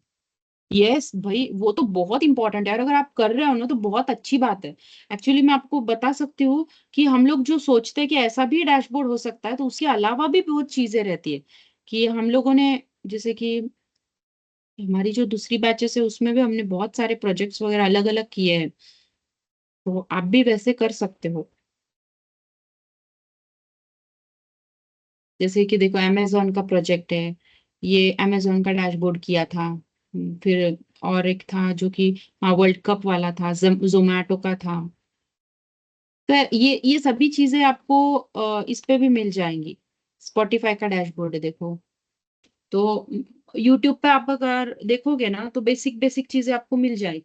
यस भाई वो तो बहुत इंपॉर्टेंट है और अगर आप कर रहे हो ना तो बहुत अच्छी बात है। एक्चुअली मैं आपको बता सकती हूँ कि हम लोग जो सोचते हैं कि ऐसा भी डैशबोर्ड हो सकता है तो उसके अलावा भी बहुत चीजें रहती है कि हम लोगों ने जैसे कि हमारी जो दूसरी बैचेस है उसमें भी हमने बहुत सारे प्रोजेक्ट्स वगैरह अलग अलग किए हैं, तो आप भी वैसे कर सकते हो। जैसे कि देखो अमेजोन का प्रोजेक्ट है, ये अमेजोन का डैशबोर्ड किया था। फिर और एक था जो कि वर्ल्ड कप वाला था, जोमैटो का था। तो ये सभी चीजें आपको इस पे भी मिल जाएंगी। स्पॉटिफाई का डैशबोर्ड है देखो। तो यूट्यूब पे आप अगर देखोगे ना तो बेसिक बेसिक चीजें आपको मिल जाएगी।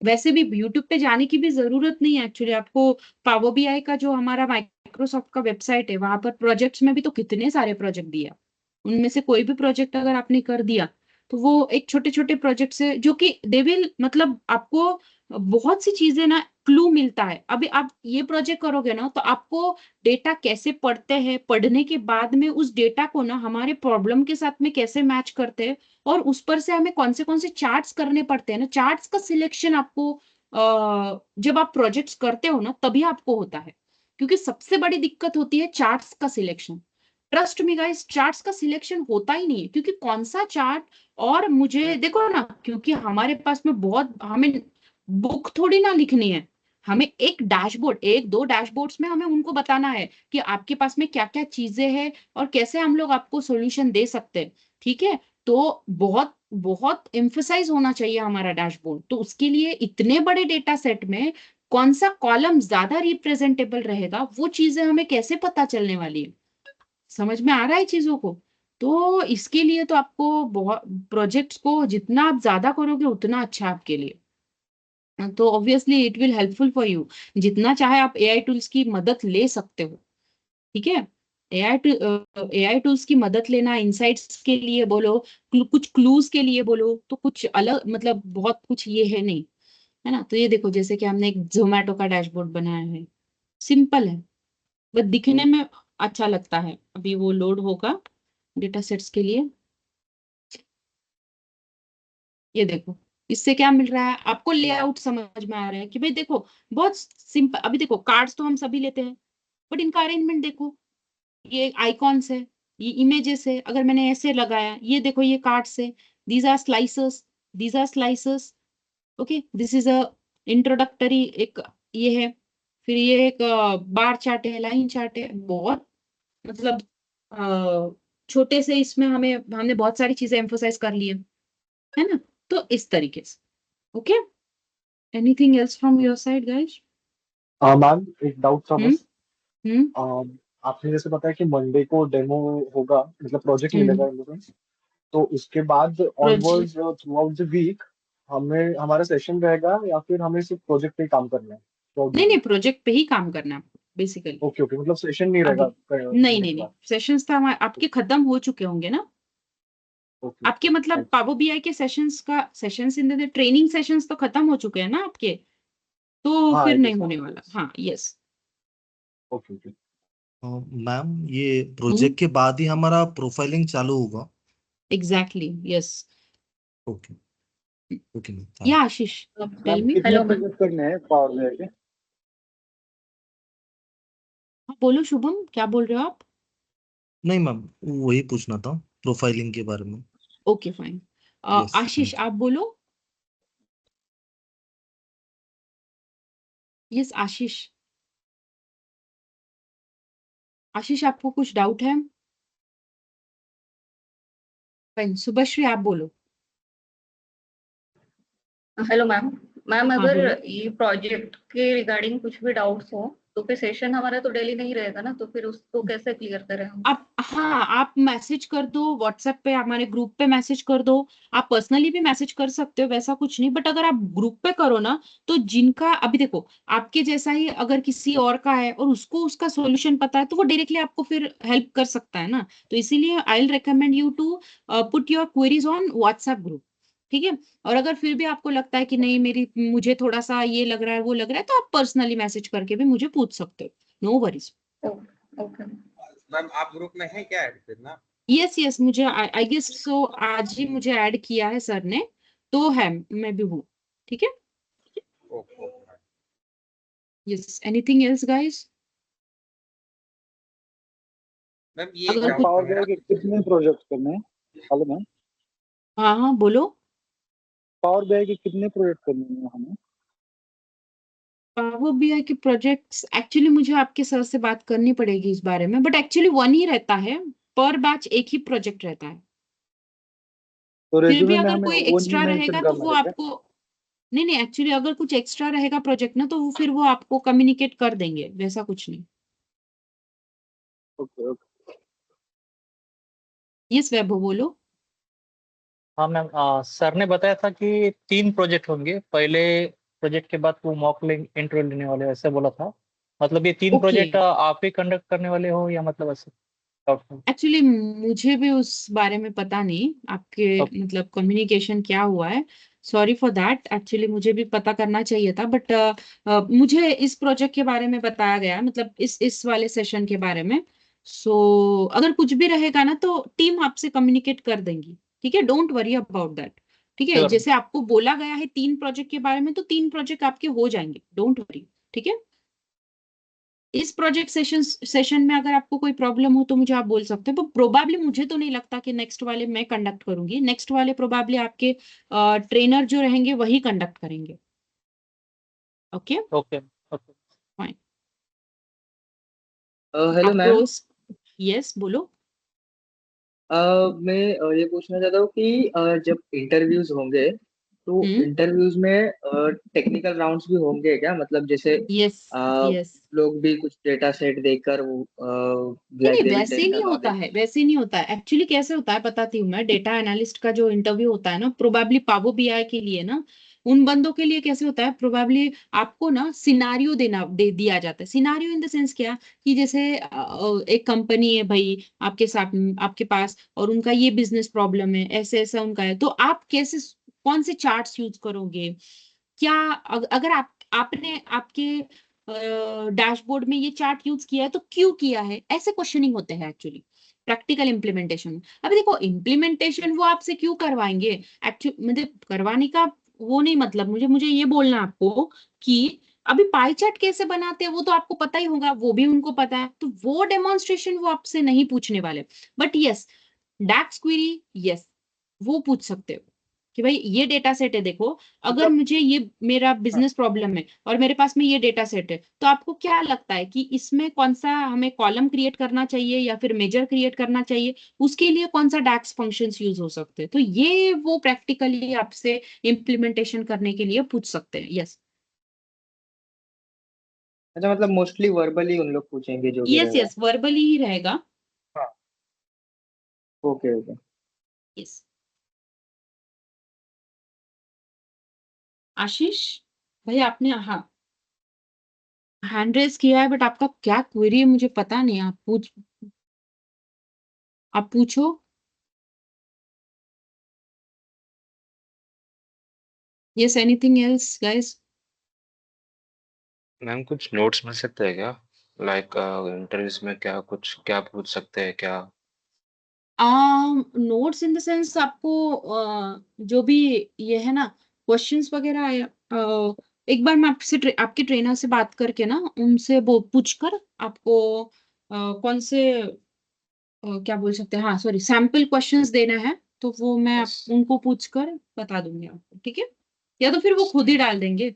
वैसे भी यूट्यूब पे जाने की भी जरूरत नहीं है एक्चुअली आपको। पावर बीआई का जो हमारा माइक्रोसॉफ्ट का वेबसाइट है वहां पर प्रोजेक्ट्स में भी तो कितने सारे प्रोजेक्ट दिया। उनमें से कोई भी प्रोजेक्ट अगर आपने कर दिया तो वो एक छोटे छोटे प्रोजेक्ट से जो कि दे विल मतलब आपको बहुत सी चीजें ना क्लू मिलता है। अभी आप ये प्रोजेक्ट करोगे ना तो आपको डेटा कैसे पढ़ते हैं, पढ़ने के बाद में उस डेटा को ना हमारे प्रॉब्लम के साथ में कैसे मैच करते हैं और उस पर से हमें कौन से चार्ट्स करने पड़ते हैं ना, चार्ट्स का सिलेक्शन आपको जब आप प्रोजेक्ट्स करते हो ना तभी आपको होता है। क्योंकि सबसे बड़ी दिक्कत होती है चार्ट्स का selection. Trust me guys charts का सिलेक्शन होता ही नहीं है क्योंकि कौन सा चार्ट। और मुझे देखो ना क्योंकि हमारे पास में बहुत हमें बुक थोड़ी ना लिखनी है, हमें एक डैशबोर्ड एक दो डैशबोर्ड्स में हमें उनको बताना है कि आपके पास में क्या क्या चीजें हैं और कैसे हम लोग आपको सॉल्यूशन दे सकते हैं। ठीक है। तो बहुत बहुत एम्फसाइज होना चाहिए हमारा डैशबोर्ड, तो उसके लिए इतने बड़े डेटा सेट में कौन सा कॉलम ज्यादा रिप्रेजेंटेबल रहेगा वो चीजें हमें कैसे पता चलने वाली है। समझ में आ रहा है चीजों को? तो इसके लिए तो आपको बहुत प्रोजेक्ट्स को जितना आप ज्यादा करोगे उतना अच्छा है आपके लिए। तो obviously it will helpful for you. जितना चाहे आप एआई टूल्स की मदद ले सकते हो। ठीक है। एआई टूल्स की मदद लेना इंसाइट्स के लिए बोलो, कुछ क्लूज के लिए बोलो, तो कुछ अलग मतलब बहुत कुछ ये है नहीं। है ना। तो ये देखो जैसे कि हमने एक जोमेटो का डैशबोर्ड बनाया है, सिंपल है बस दिखने में अच्छा लगता है। अभी वो लोड होगा डेटा सेट्स के लिए। ये देखो इससे क्या मिल रहा है आपको, लेआउट समझ में आ रहा है कि भाई देखो बहुत सिंपल। अभी देखो कार्ड्स तो हम सभी लेते हैं बट इनका अरेंजमेंट देखो, ये आइकॉन्स है, ये इमेजेस है, अगर मैंने ऐसे लगाया ये देखो ये कार्ड्स है। These are slices, these are slices. Okay this is a introductory एक ये है। फिर ये एक बार चार्ट है, लाइन चार्ट है, बहुत मतलब छोटे से इसमें हमने बहुत सारी चीजें एम्फोसाइज कर ली है ना। तो इस तरीके से okay. Anything else from your side guys? Ma'am एक डाउट था हम्म बस। हम्म आपने जैसे बताया कि मंडे को डेमो होगा, मतलब प्रोजेक्ट मिलेगा इन लोगों को, तो उसके बाद onwards project throughout the week हमें हमारा सेशन रहेगा या फिर हमें सिर्फ प्रोजेक्ट पे ही काम करना है थ्रू आउट द नहीं नहीं, वीक? प्रोजेक्ट पे ही काम करना है बेसिकली। ओके ओके, मतलब सेशन नहीं अभी रहेगा नहीं मिलने नहीं के नहीं, बाद? सेशंस तो आपके खत्म हो चुके होंगे ना। ओके आपके मतलब थैंक पावर बीआई के sessions in the training sessions तो खत्म हो चुके हैं ना आपके, तो हाँ फिर आई नहीं गेस। होने वाला। हाँ यस। Okay okay. मैम ये प्रोजेक्ट के बाद ही हमारा प्रोफाइलिंग चालू होगा? Exactly yes. Okay okay ma'am, yeah thank आशीष टेल मैम मी। कितने प्रोजेक्ट करने हैं पावर बीआई के? बोलो शुभम, क्या बोल रहे हो आप? नहीं मैम, वही पूछना था प्रोफाइलिंग के बारे में। Okay fine. यस आशीष थैंक आप बोलो। यस आशीष। आशीष आपको कुछ डाउट है? फाइन, शुभश्री आप बोलो। Hello ma'am. मैम हाँ अगर बोलो। ये प्रोजेक्ट के रिगार्डिंग कुछ भी डाउट्स हो तो फिर सेशन हमारा तो डेली नहीं रहेगा ना, तो फिर उसको कैसे क्लियर करें हम? आप मैसेज कर दो व्हाट्सएप पे, हमारे ग्रुप पे मैसेज कर दो। आप पर्सनली भी मैसेज कर सकते हो, वैसा कुछ नहीं, बट अगर आप ग्रुप पे करो ना, तो जिनका अभी देखो आपके जैसा ही अगर किसी और का है और उसको उसका सॉल्यूशन पता है, तो वो डायरेक्टली आपको फिर हेल्प कर सकता है ना। तो इसीलिए I will recommend you to put your queries on WhatsApp group. ठीक है। और अगर फिर भी आपको लगता है कि नहीं मुझे थोड़ा सा ये लग रहा है वो लग रहा है, तो आप पर्सनली मैसेज करके भी मुझे पूछ सकते हो, नो वरीज। ओके। मैम आप ग्रुप में है क्या ऐड फिर ना? यस यस, मुझे आई गेस सो आज ही मुझे ऐड किया है सर ने, तो है मैं भी हूँ। ठीक है। Okay. Yes, anything else guys? Ma'am ये एक अगर मैम कुछ, डाउट था पावर मेरा। बीआई के कितने प्रोजेक्ट करने हैं? हेलो मैम, हाँ हाँ बोलो। पावर बीआई के कितने प्रोजेक्ट करने हैं हमें? पावर बीआई के प्रोजेक्ट्स एक्चुअली मुझे आपके सर से बात करनी पड़ेगी इस बारे में, बट एक्चुअली वन ही रहता है, पर बैच एक ही प्रोजेक्ट रहता है। तो फिर भी रेज्यूमे में अगर हमें कोई वो नहीं एक्स्ट्रा मेंशन रहेगा तो करना वो है क्या? आपको, नहीं नहीं, एक्चुअली अगर कुछ एक्स्ट्रा रहेगा प्रोजेक्ट ना, तो वो फिर वो आपको कम्युनिकेट कर देंगे, वैसा कुछ नहीं। Okay okay. यस वैभव बोलो। हाँ मैम, सर ने बताया था कि 3 प्रोजेक्ट होंगे, पहले प्रोजेक्ट के बाद वो मॉक इंटरव्यू लेने वाले, ऐसे बोला था। मतलब ये 3 ओके। प्रोजेक्ट आप ही कंडक्ट करने वाले हो या मतलब ऐसे? एक्चुअली मुझे भी उस बारे में पता नहीं, आपके ओके मतलब कम्युनिकेशन क्या हुआ है। सॉरी फॉर दैट, एक्चुअली मुझे भी पता करना चाहिए था, बट मुझे इस प्रोजेक्ट के बारे में बताया गया, मतलब इस वाले सेशन के बारे में। सो अगर कुछ भी रहेगा ना, तो टीम आपसे कम्युनिकेट कर देंगी। ठीक है, डोंट वरी अबाउट दैट। ठीक है, श्योर। जैसे आपको बोला गया है 3 प्रोजेक्ट के बारे में, तो 3 प्रोजेक्ट आपके हो जाएंगे, डोंट वरी। ठीक है। इस प्रोजेक्ट सेशन में अगर आपको कोई प्रॉब्लम हो तो मुझे आप बोल सकते हो, पर प्रोबेबली मुझे तो नहीं लगता कि नेक्स्ट वाले मैं कंडक्ट करूंगी, नेक्स्ट वाले प्रोबेबली आपके ट्रेनर जो रहेंगे वही कंडक्ट करेंगे। Okay okay okay. Fine. Hello आपको मैम। यस बोलो। मैं ये पूछना चाहता हूँ कि जब इंटरव्यूज होंगे तो हम्म। इंटरव्यूज में टेक्निकल राउंड्स भी होंगे क्या? मतलब जैसे यस अ, यस। लोग भी कुछ डेटा सेट देकर वो नहीं लाइक नहीं, दे विल वैसे टेस्ट नहीं द होता नॉलेज। है, वैसे नहीं होता है। एक्चुअली कैसे होता है बताती हूँ मैं। डेटा एनालिस्ट का जो इंटरव्यू होता है ना, प्रोबेबली पावर बीआई के लिए ना, उन बंदों के लिए कैसे होता है, प्रोबेबली आपको ना सिनारियो दिया जाता है। सिनारियो इन द सेंस क्या, कि जैसे एक कंपनी है भाई आपके साथ, आपके पास, और उनका ये बिजनेस प्रॉब्लम है, ऐसे ऐसा उनका है, तो आप कैसे, कौन से चार्ट्स यूज करोगे, क्या अगर आपने आपके डैशबोर्ड में ये चार्ट यूज किया है तो क्यों किया है, ऐसे क्वेश्चनिंग होते हैं एक्चुअली प्रैक्टिकल इम्प्लीमेंटेशन। अभी देखो इम्प्लीमेंटेशन वो आपसे क्यों करवाएंगे, एक्चुअली मतलब करवाने का वो नहीं, मतलब मुझे मुझे ये बोलना आपको कि अभी पाई चार्ट कैसे बनाते हैं वो तो आपको पता ही होगा, वो भी उनको पता है, तो वो डेमोन्स्ट्रेशन वो आपसे नहीं पूछने वाले। But yes, DAX query yes वो पूछ सकते हो कि भाई ये डेटा सेट है, देखो अगर मतलब मुझे ये मेरा हाँ, बिजनेस प्रॉब्लम है और मेरे पास में ये डेटा सेट है, तो आपको क्या लगता है कि इसमें कौन सा हमें कॉलम क्रिएट करना चाहिए या फिर मेजर क्रिएट करना चाहिए, उसके लिए कौन सा डैक्स फंक्शंस यूज हो सकते हैं। तो ये वो प्रैक्टिकली आपसे इम्प्लीमेंटेशन करने के लिए पूछ सकते हैं। यस अच्छा, मतलब मोस्टली वर्बली उन लोग पूछेंगे जो भी यस रहेगा। यस वर्बली ही रहेगा। हाँ, ओके ओके। यस आशीष भाई आपने हाँ हैंड रेज किया है, बट आपका क्या क्वेरी है मुझे पता नहीं, आप पूछो। Yes anything else guys? Ma'am कुछ नोट्स मिल सकते हैं क्या? लाइक इंटरव्यूज में क्या पूछ सकते हैं क्या? नोट्स इन द सेंस आपको जो भी ये है ना क्वेश्चंस वगैरह एक बार मैं आपसे आपके ट्रेनर से बात करके ना उनसे वो पूछकर आपको कौन से क्या बोल सकते हैं, हाँ सॉरी सैम्पल क्वेश्चंस देना है, तो वो मैं यस। उनको पूछकर बता दूंगी आपको, ठीक है? या तो फिर वो खुद ही डाल देंगे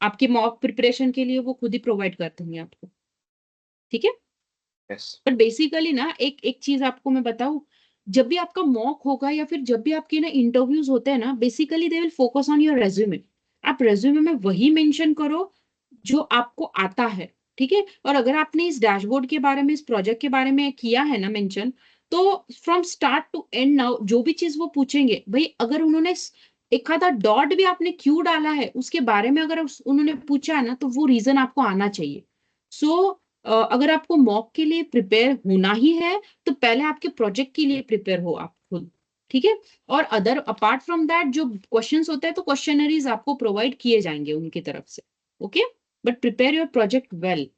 आपके मॉक प्रिपरेशन के लिए, वो खुद ही प्रोवाइड कर देंगे आपको, ठीक है? यस। बट बेसिकली ना एक एक चीज आपको मैं बताऊं, जब भी आपका मॉक होगा या फिर जब भी आपके ना इंटरव्यूज होते हैं ना, basically they will focus on your resume. आप रेज्यूमे में वही मेंशन करो जो आपको आता है, ठीक है? और अगर आपने इस डैशबोर्ड के बारे में, इस प्रोजेक्ट के बारे में किया है ना मेंशन, तो from start to end now जो भी चीज वो पूछेंगे भाई, अगर उन्होंने एक आधा डॉट भी आपने क्यों डाला है उसके बारे में अगर उन्होंने पूछा है ना, तो वो रीजन आपको आना चाहिए। सो अगर आपको मॉक के लिए प्रिपेयर होना ही है, तो पहले आपके प्रोजेक्ट के लिए प्रिपेयर हो आप खुद, ठीक है? और अदर अपार्ट फ्रॉम दैट जो क्वेश्चंस होते हैं, तो क्वेश्चनरीज आपको प्रोवाइड किए जाएंगे उनकी तरफ से, okay? But prepare your project well.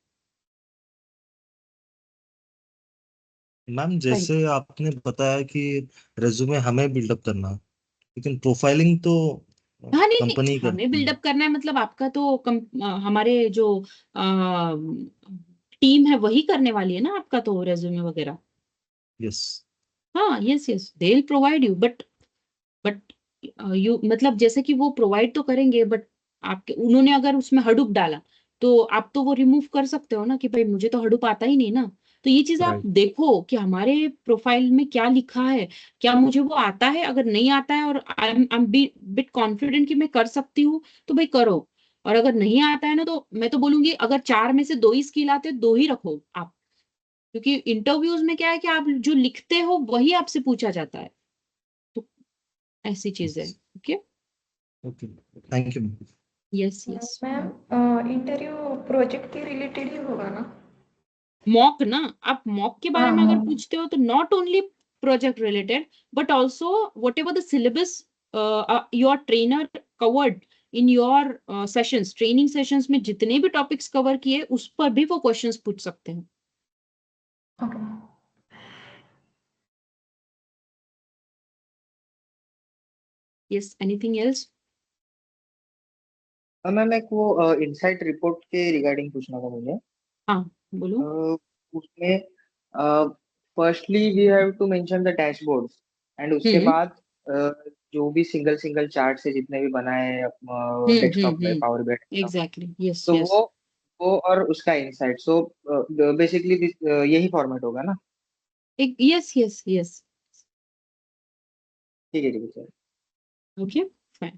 Ma'am जैसे आपने बताया कि रेज्यूमे हमें बिल्डअप करना, लेकिन प्रोफाइलिंग तो हाँ नहीं कंपनी नहीं, ही हमें करती है। बिल्डअप करना है मतलब आपका तो हमारे जो टीम है वही करने वाली है ना आपका तो रेज्यूमे वगैरह। यस। हाँ yes yes they will provide you, but you मतलब जैसे कि वो प्रोवाइड तो करेंगे, बट आपके उन्होंने अगर उसमें हडूप डाला, तो आप तो वो रिमूव कर सकते हो ना कि भाई मुझे तो हडूप आता ही नहीं ना। तो ये चीज आप राइट। देखो कि हमारे प्रोफाइल में क्या लिखा है, क्या मुझे वो आता है, अगर नहीं आता है और आई एम बिट कॉन्फिडेंट कि मैं कर सकती हूँ, तो भाई करो। और अगर नहीं आता है ना, तो मैं तो बोलूंगी अगर 4 में से 2 ही स्किल आते हैं, 2 ही रखो आप, क्योंकि इंटरव्यूज में क्या है कि आप जो लिखते हो वही आपसे पूछा जाता है, तो ऐसी चीज है, okay? Okay, thank you. Yes yes ma'am interview project के रिलेटेड ही होगा ना? मॉक ना, आप मॉक के बारे हाँ में अगर हाँ। पूछते हो तो not only project related, but also what ever the syllabus your trainer covered in your sessions, training sessions में जितने भी टॉपिक्स कवर किए उस पर भी वो क्वेश्चंस पूछ सकते हैं। Okay. Yes anything else? Ma'am एक वो इनसाइट रिपोर्ट के रिगार्डिंग पूछना था मुझे। हाँ बोलो। उसमें firstly we have to mention the dashboards and उसके हम्म बाद जो भी सिंगल सिंगल चार्ट से जितने भी बनाए डेस्कटॉप में power BI desktop, exactly yes तो यस वो और उसका इनसाइट, सो बेसिकली यही फॉर्मेट होगा ना? यस यस यस ठीक है सर। Okay fine.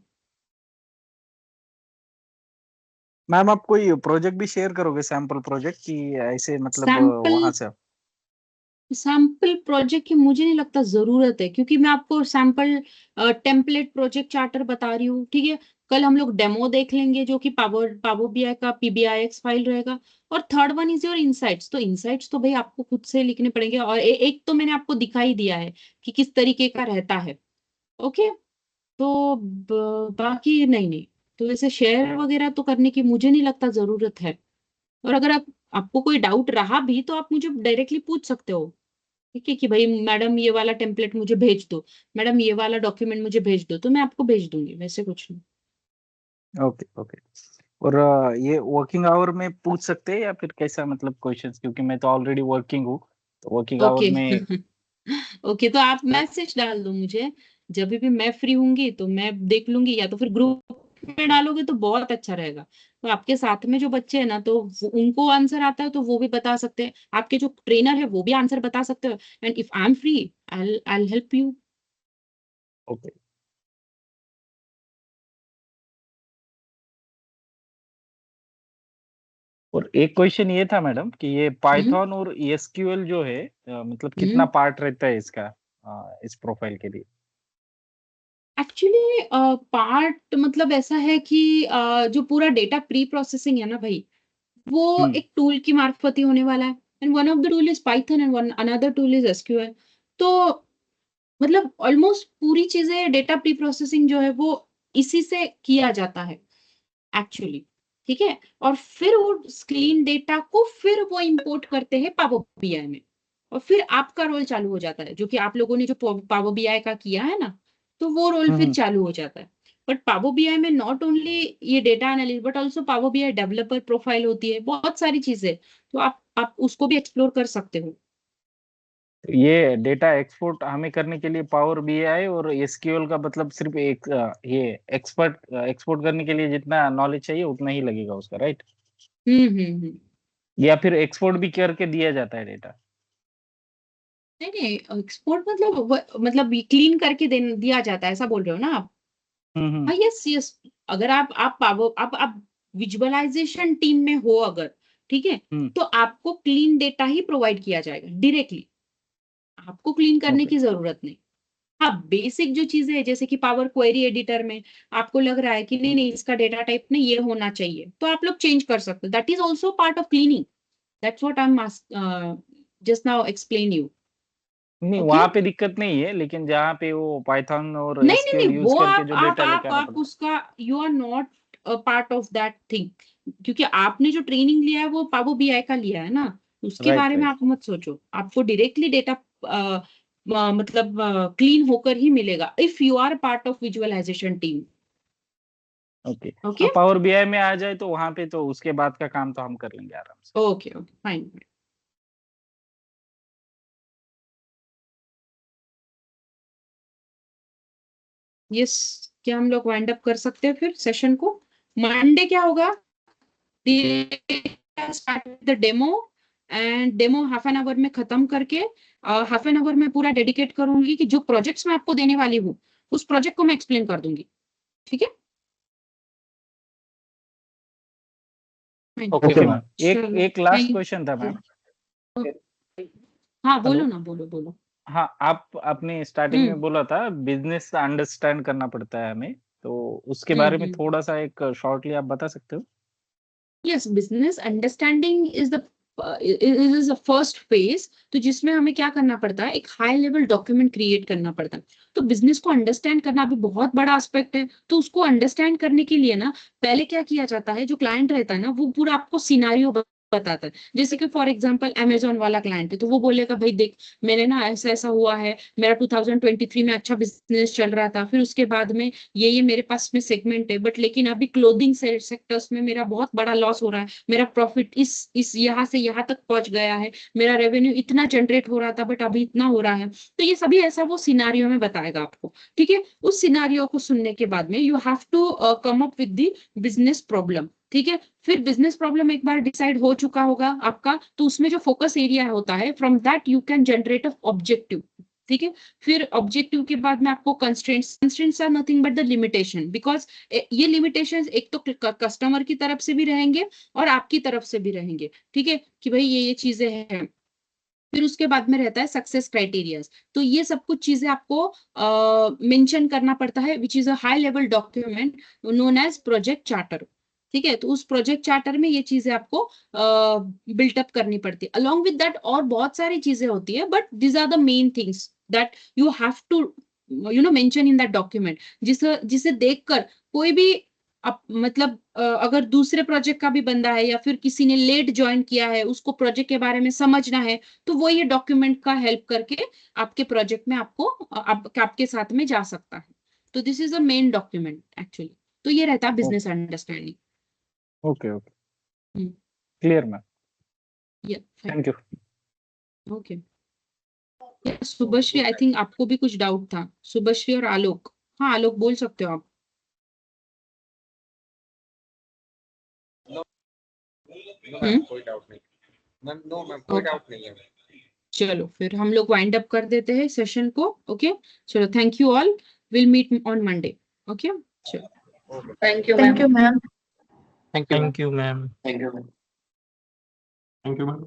मैम आप कोई प्रोजेक्ट भी शेयर करोगे, सैंपल प्रोजेक्ट की ऐसे मतलब सैंपल वहां से? सैम्पल प्रोजेक्ट की मुझे नहीं लगता जरूरत है, क्योंकि मैं आपको सैम्पल टेम्पलेट प्रोजेक्ट चार्टर बता रही हूँ, ठीक है? कल हम लोग डेमो देख लेंगे जो कि पावर बीआई का पीबीआईएक्स फाइल रहेगा। और third one is your insights, तो इनसाइट्स तो भाई आपको खुद से लिखने पड़ेंगे, और एक तो मैंने आपको दिखाई दिया है कि किस तरीके का रहता है, ओके? तो बाकी नहीं नहीं, तो ऐसे शेयर वगैरह तो करने की मुझे नहीं लगता जरूरत है। और अगर आपको कोई डाउट रहा भी तो आप मुझे डायरेक्टली पूछ सकते हो, ठीक है? कि भाई मैडम ये वाला टेम्पलेट मुझे भेज दो, मैडम ये वाला डॉक्यूमेंट मुझे भेज दो, तो मैं आपको भेज दूंगी, वैसे कुछ नहीं। Okay okay. और ये वर्किंग आवर में पूछ सकते हैं या फिर कैसा मतलब क्वेश्चंस, क्योंकि मैं तो ऑलरेडी वर्किंग हूँ, तो वर्किंग आवर ओके में ओके तो आप मैसेज डाल दो मुझे जब भी मैं फ्री होंगी तो मैं देख लूंगी, या तो फिर ग्रुप में डालोगे तो बहुत अच्छा रहेगा। तो आपके साथ में जो बच्चे हैं ना, तो उनको आंसर आता है तो वो भी बता सकते हैं, आपके जो ट्रेनर है वो भी आंसर बता सकते हो, and if I am free I help you. Okay. और एक क्वेश्चन ये था मैडम कि ये पाइथन और एसक्यूएल जो है मतलब कितना पार्ट रहता है इसका इस प्रोफाइल के लिए? एक्चुअली पार्ट मतलब ऐसा है कि जो पूरा डेटा प्री प्रोसेसिंग है ना भाई, वो एक टूल की मार्फत ही होने वाला है, and one of the tool is Python and one another tool is SQL. तो मतलब ऑलमोस्ट पूरी चीजें डेटा प्री प्रोसेसिंग जो है वो इसी से किया जाता है एक्चुअली, ठीक है। और फिर वो क्लीन डेटा को फिर वो इंपोर्ट करते हैं पावर बीआई में, और फिर आपका रोल चालू हो जाता है, जो कि आप लोगों ने जो पावर बीआई का किया है ना, तो वो रोल फिर चालू हो जाता है। बट पावर बीआई में नॉट ओनली ये data analyst but also power BI developer profile होती है, बहुत सारी चीजें, तो आप उसको भी एक्सप्लोर कर सकते हो। तो ये डेटा एक्सपोर्ट हमें करने के लिए पावर बीआई और एसक्यूएल का मतलब सिर्फ एक ये एक्सपोर्ट करने के लिए जितना नॉलेज चाहिए उतना ही लगेगा उसका, राइट? या फिर एक्सपोर्ट भी करके दिया जाता है डेटा? नहीं नहीं, एक्सपोर्ट मतलब क्लीन करके दिया जाता है, ऐसा बोल रहे हो ना आप? हाँ, यस यस। अगर आप पावर आप विजुअलाइजेशन टीम में हो अगर, ठीक है, तो आपको क्लीन डेटा ही प्रोवाइड किया जाएगा डायरेक्टली, आपको क्लीन करने की जरूरत नहीं। हाँ, बेसिक जो चीजें है जैसे कि पावर क्वेरी एडिटर में आपको लग रहा है कि नहीं नहीं इसका डेटा टाइप में ये होना चाहिए, तो आप लोग चेंज कर सकते हो, that is also part of cleaning. That's what I am just now explain you. नहीं, ओके, वहां पे दिक्कत नहीं है, लेकिन जहाँ पे वो पाइथन और नहीं नहीं एसक्यूएल नहीं, यूज वो करके जो डेटा लेके आना आप पड़ता उसका you are not part of that thing, क्योंकि आपने जो ट्रेनिंग लिया है वो पावर बीआई का लिया है ना, है। उसके राइट बारे में राइट। आप मत सोचो, आपको डायरेक्टली डेटा मतलब क्लीन होकर ही मिलेगा if you are part of visualisation team. Okay. Okay हाँ, पावर बीआई में आ जाए तो वहां पे तो उसके बाद का काम तो हम कर लेंगे आराम से। Okay okay fine. यस, क्या हम लोग वाइंड अप कर सकते हैं फिर सेशन को? मंडे क्या होगा, start the demo, and demo half an hour में खत्म करके हाफ एन आवर में पूरा डेडिकेट करूंगी कि जो प्रोजेक्ट्स मैं आपको देने वाली हूँ उस प्रोजेक्ट को मैं एक्सप्लेन कर दूंगी, ठीक है? Okay ma'am. चलो, एक लास्ट थैंक क्वेश्चन था मैम। हाँ बोलो हेलो। ना, बोलो बोलो। हाँ, आप आपने स्टार्टिंग में बोला था बिजनेस अंडरस्टैंड करना पड़ता है हमें, तो उसके बारे में थोड़ा सा एक शॉर्टली आप बता सकते हो? Yes, business understanding is the first phase, तो जिसमें हमें क्या करना पड़ता है, एक हाई लेवल डॉक्यूमेंट क्रिएट करना पड़ता है। तो बिजनेस को अंडरस्टैंड करना भी बहुत बड़ा एस्पेक्ट है, तो उसको अंडरस्टैंड करने के लिए ना पहले क्या किया जाता है, जो क्लाइंट रहता है ना वो पूरा आपको सिनारियो बताता है। जैसे कि फॉर एग्जांपल अमेजोन वाला क्लाइंट है, तो वो बोलेगा भाई देख मैंने ना ऐसा ऐसा हुआ है, मेरा 2023 में अच्छा बिजनेस चल रहा था, फिर उसके बाद में ये मेरे पास में सेगमेंट है, बट लेकिन अभी क्लोथिंग सेक्टर्स में मेरा बहुत बड़ा लॉस हो रहा है, मेरा प्रॉफिट इस यहाँ से यहाँ तक पहुंच गया है, मेरा रेवेन्यू इतना जनरेट हो रहा था बट अभी इतना हो रहा है। तो ये सभी ऐसा वो सिनारियो में बताएगा आपको, ठीक है? उस सिनारियो को सुनने के बाद में you have to come up with the business problem, ठीक है? फिर बिजनेस प्रॉब्लम एक बार डिसाइड हो चुका होगा आपका, तो उसमें जो फोकस एरिया होता है from that you can generate a objective, ठीक है? फिर ऑब्जेक्टिव के बाद में आपको constraints are nothing but the limitation, because ये लिमिटेशंस एक तो कस्टमर की तरफ से भी रहेंगे और आपकी तरफ से भी रहेंगे, ठीक है, कि भाई ये चीजें हैं। फिर उसके बाद में रहता है सक्सेस क्राइटेरियाज, तो ये सब कुछ चीजें आपको मेंशन करना पड़ता है, which is a high level document known as project charter, ठीक है? तो उस प्रोजेक्ट चार्टर में ये चीजें आपको बिल्टअप करनी पड़ती है। अलॉन्ग विद दैट और बहुत सारी चीजें होती है, but these are the main things that you have to mention in that document, जिसे जिसे देखकर कोई भी मतलब अगर दूसरे प्रोजेक्ट का भी बंदा है या फिर किसी ने लेट ज्वाइन किया है, उसको प्रोजेक्ट के बारे में समझना है, तो वो ये डॉक्यूमेंट का हेल्प करके आपके प्रोजेक्ट में आपके साथ में जा सकता है। तो this is a main document actually. तो ये रहता है business understanding. Okay okay, clear ma'am, yeah thank you. Okay. Shubhashree, I think आपको भी कुछ डाउट था, शुभश्री और आलोक। हाँ आलोक, बोल सकते हो आप। नो मैम, कोई डाउट नहीं मैम, नो मैम, कोई Okay. डाउट नहीं है। चलो फिर हम लोग वाइंड अप कर देते हैं सेशन को। ओके चलो, thank you all, will meet on Monday. Okay चलो, thank you Thank ma'am. you, ma'am. Thank you thank you ma'am. Thank you, ma'am. Thank you ma'am.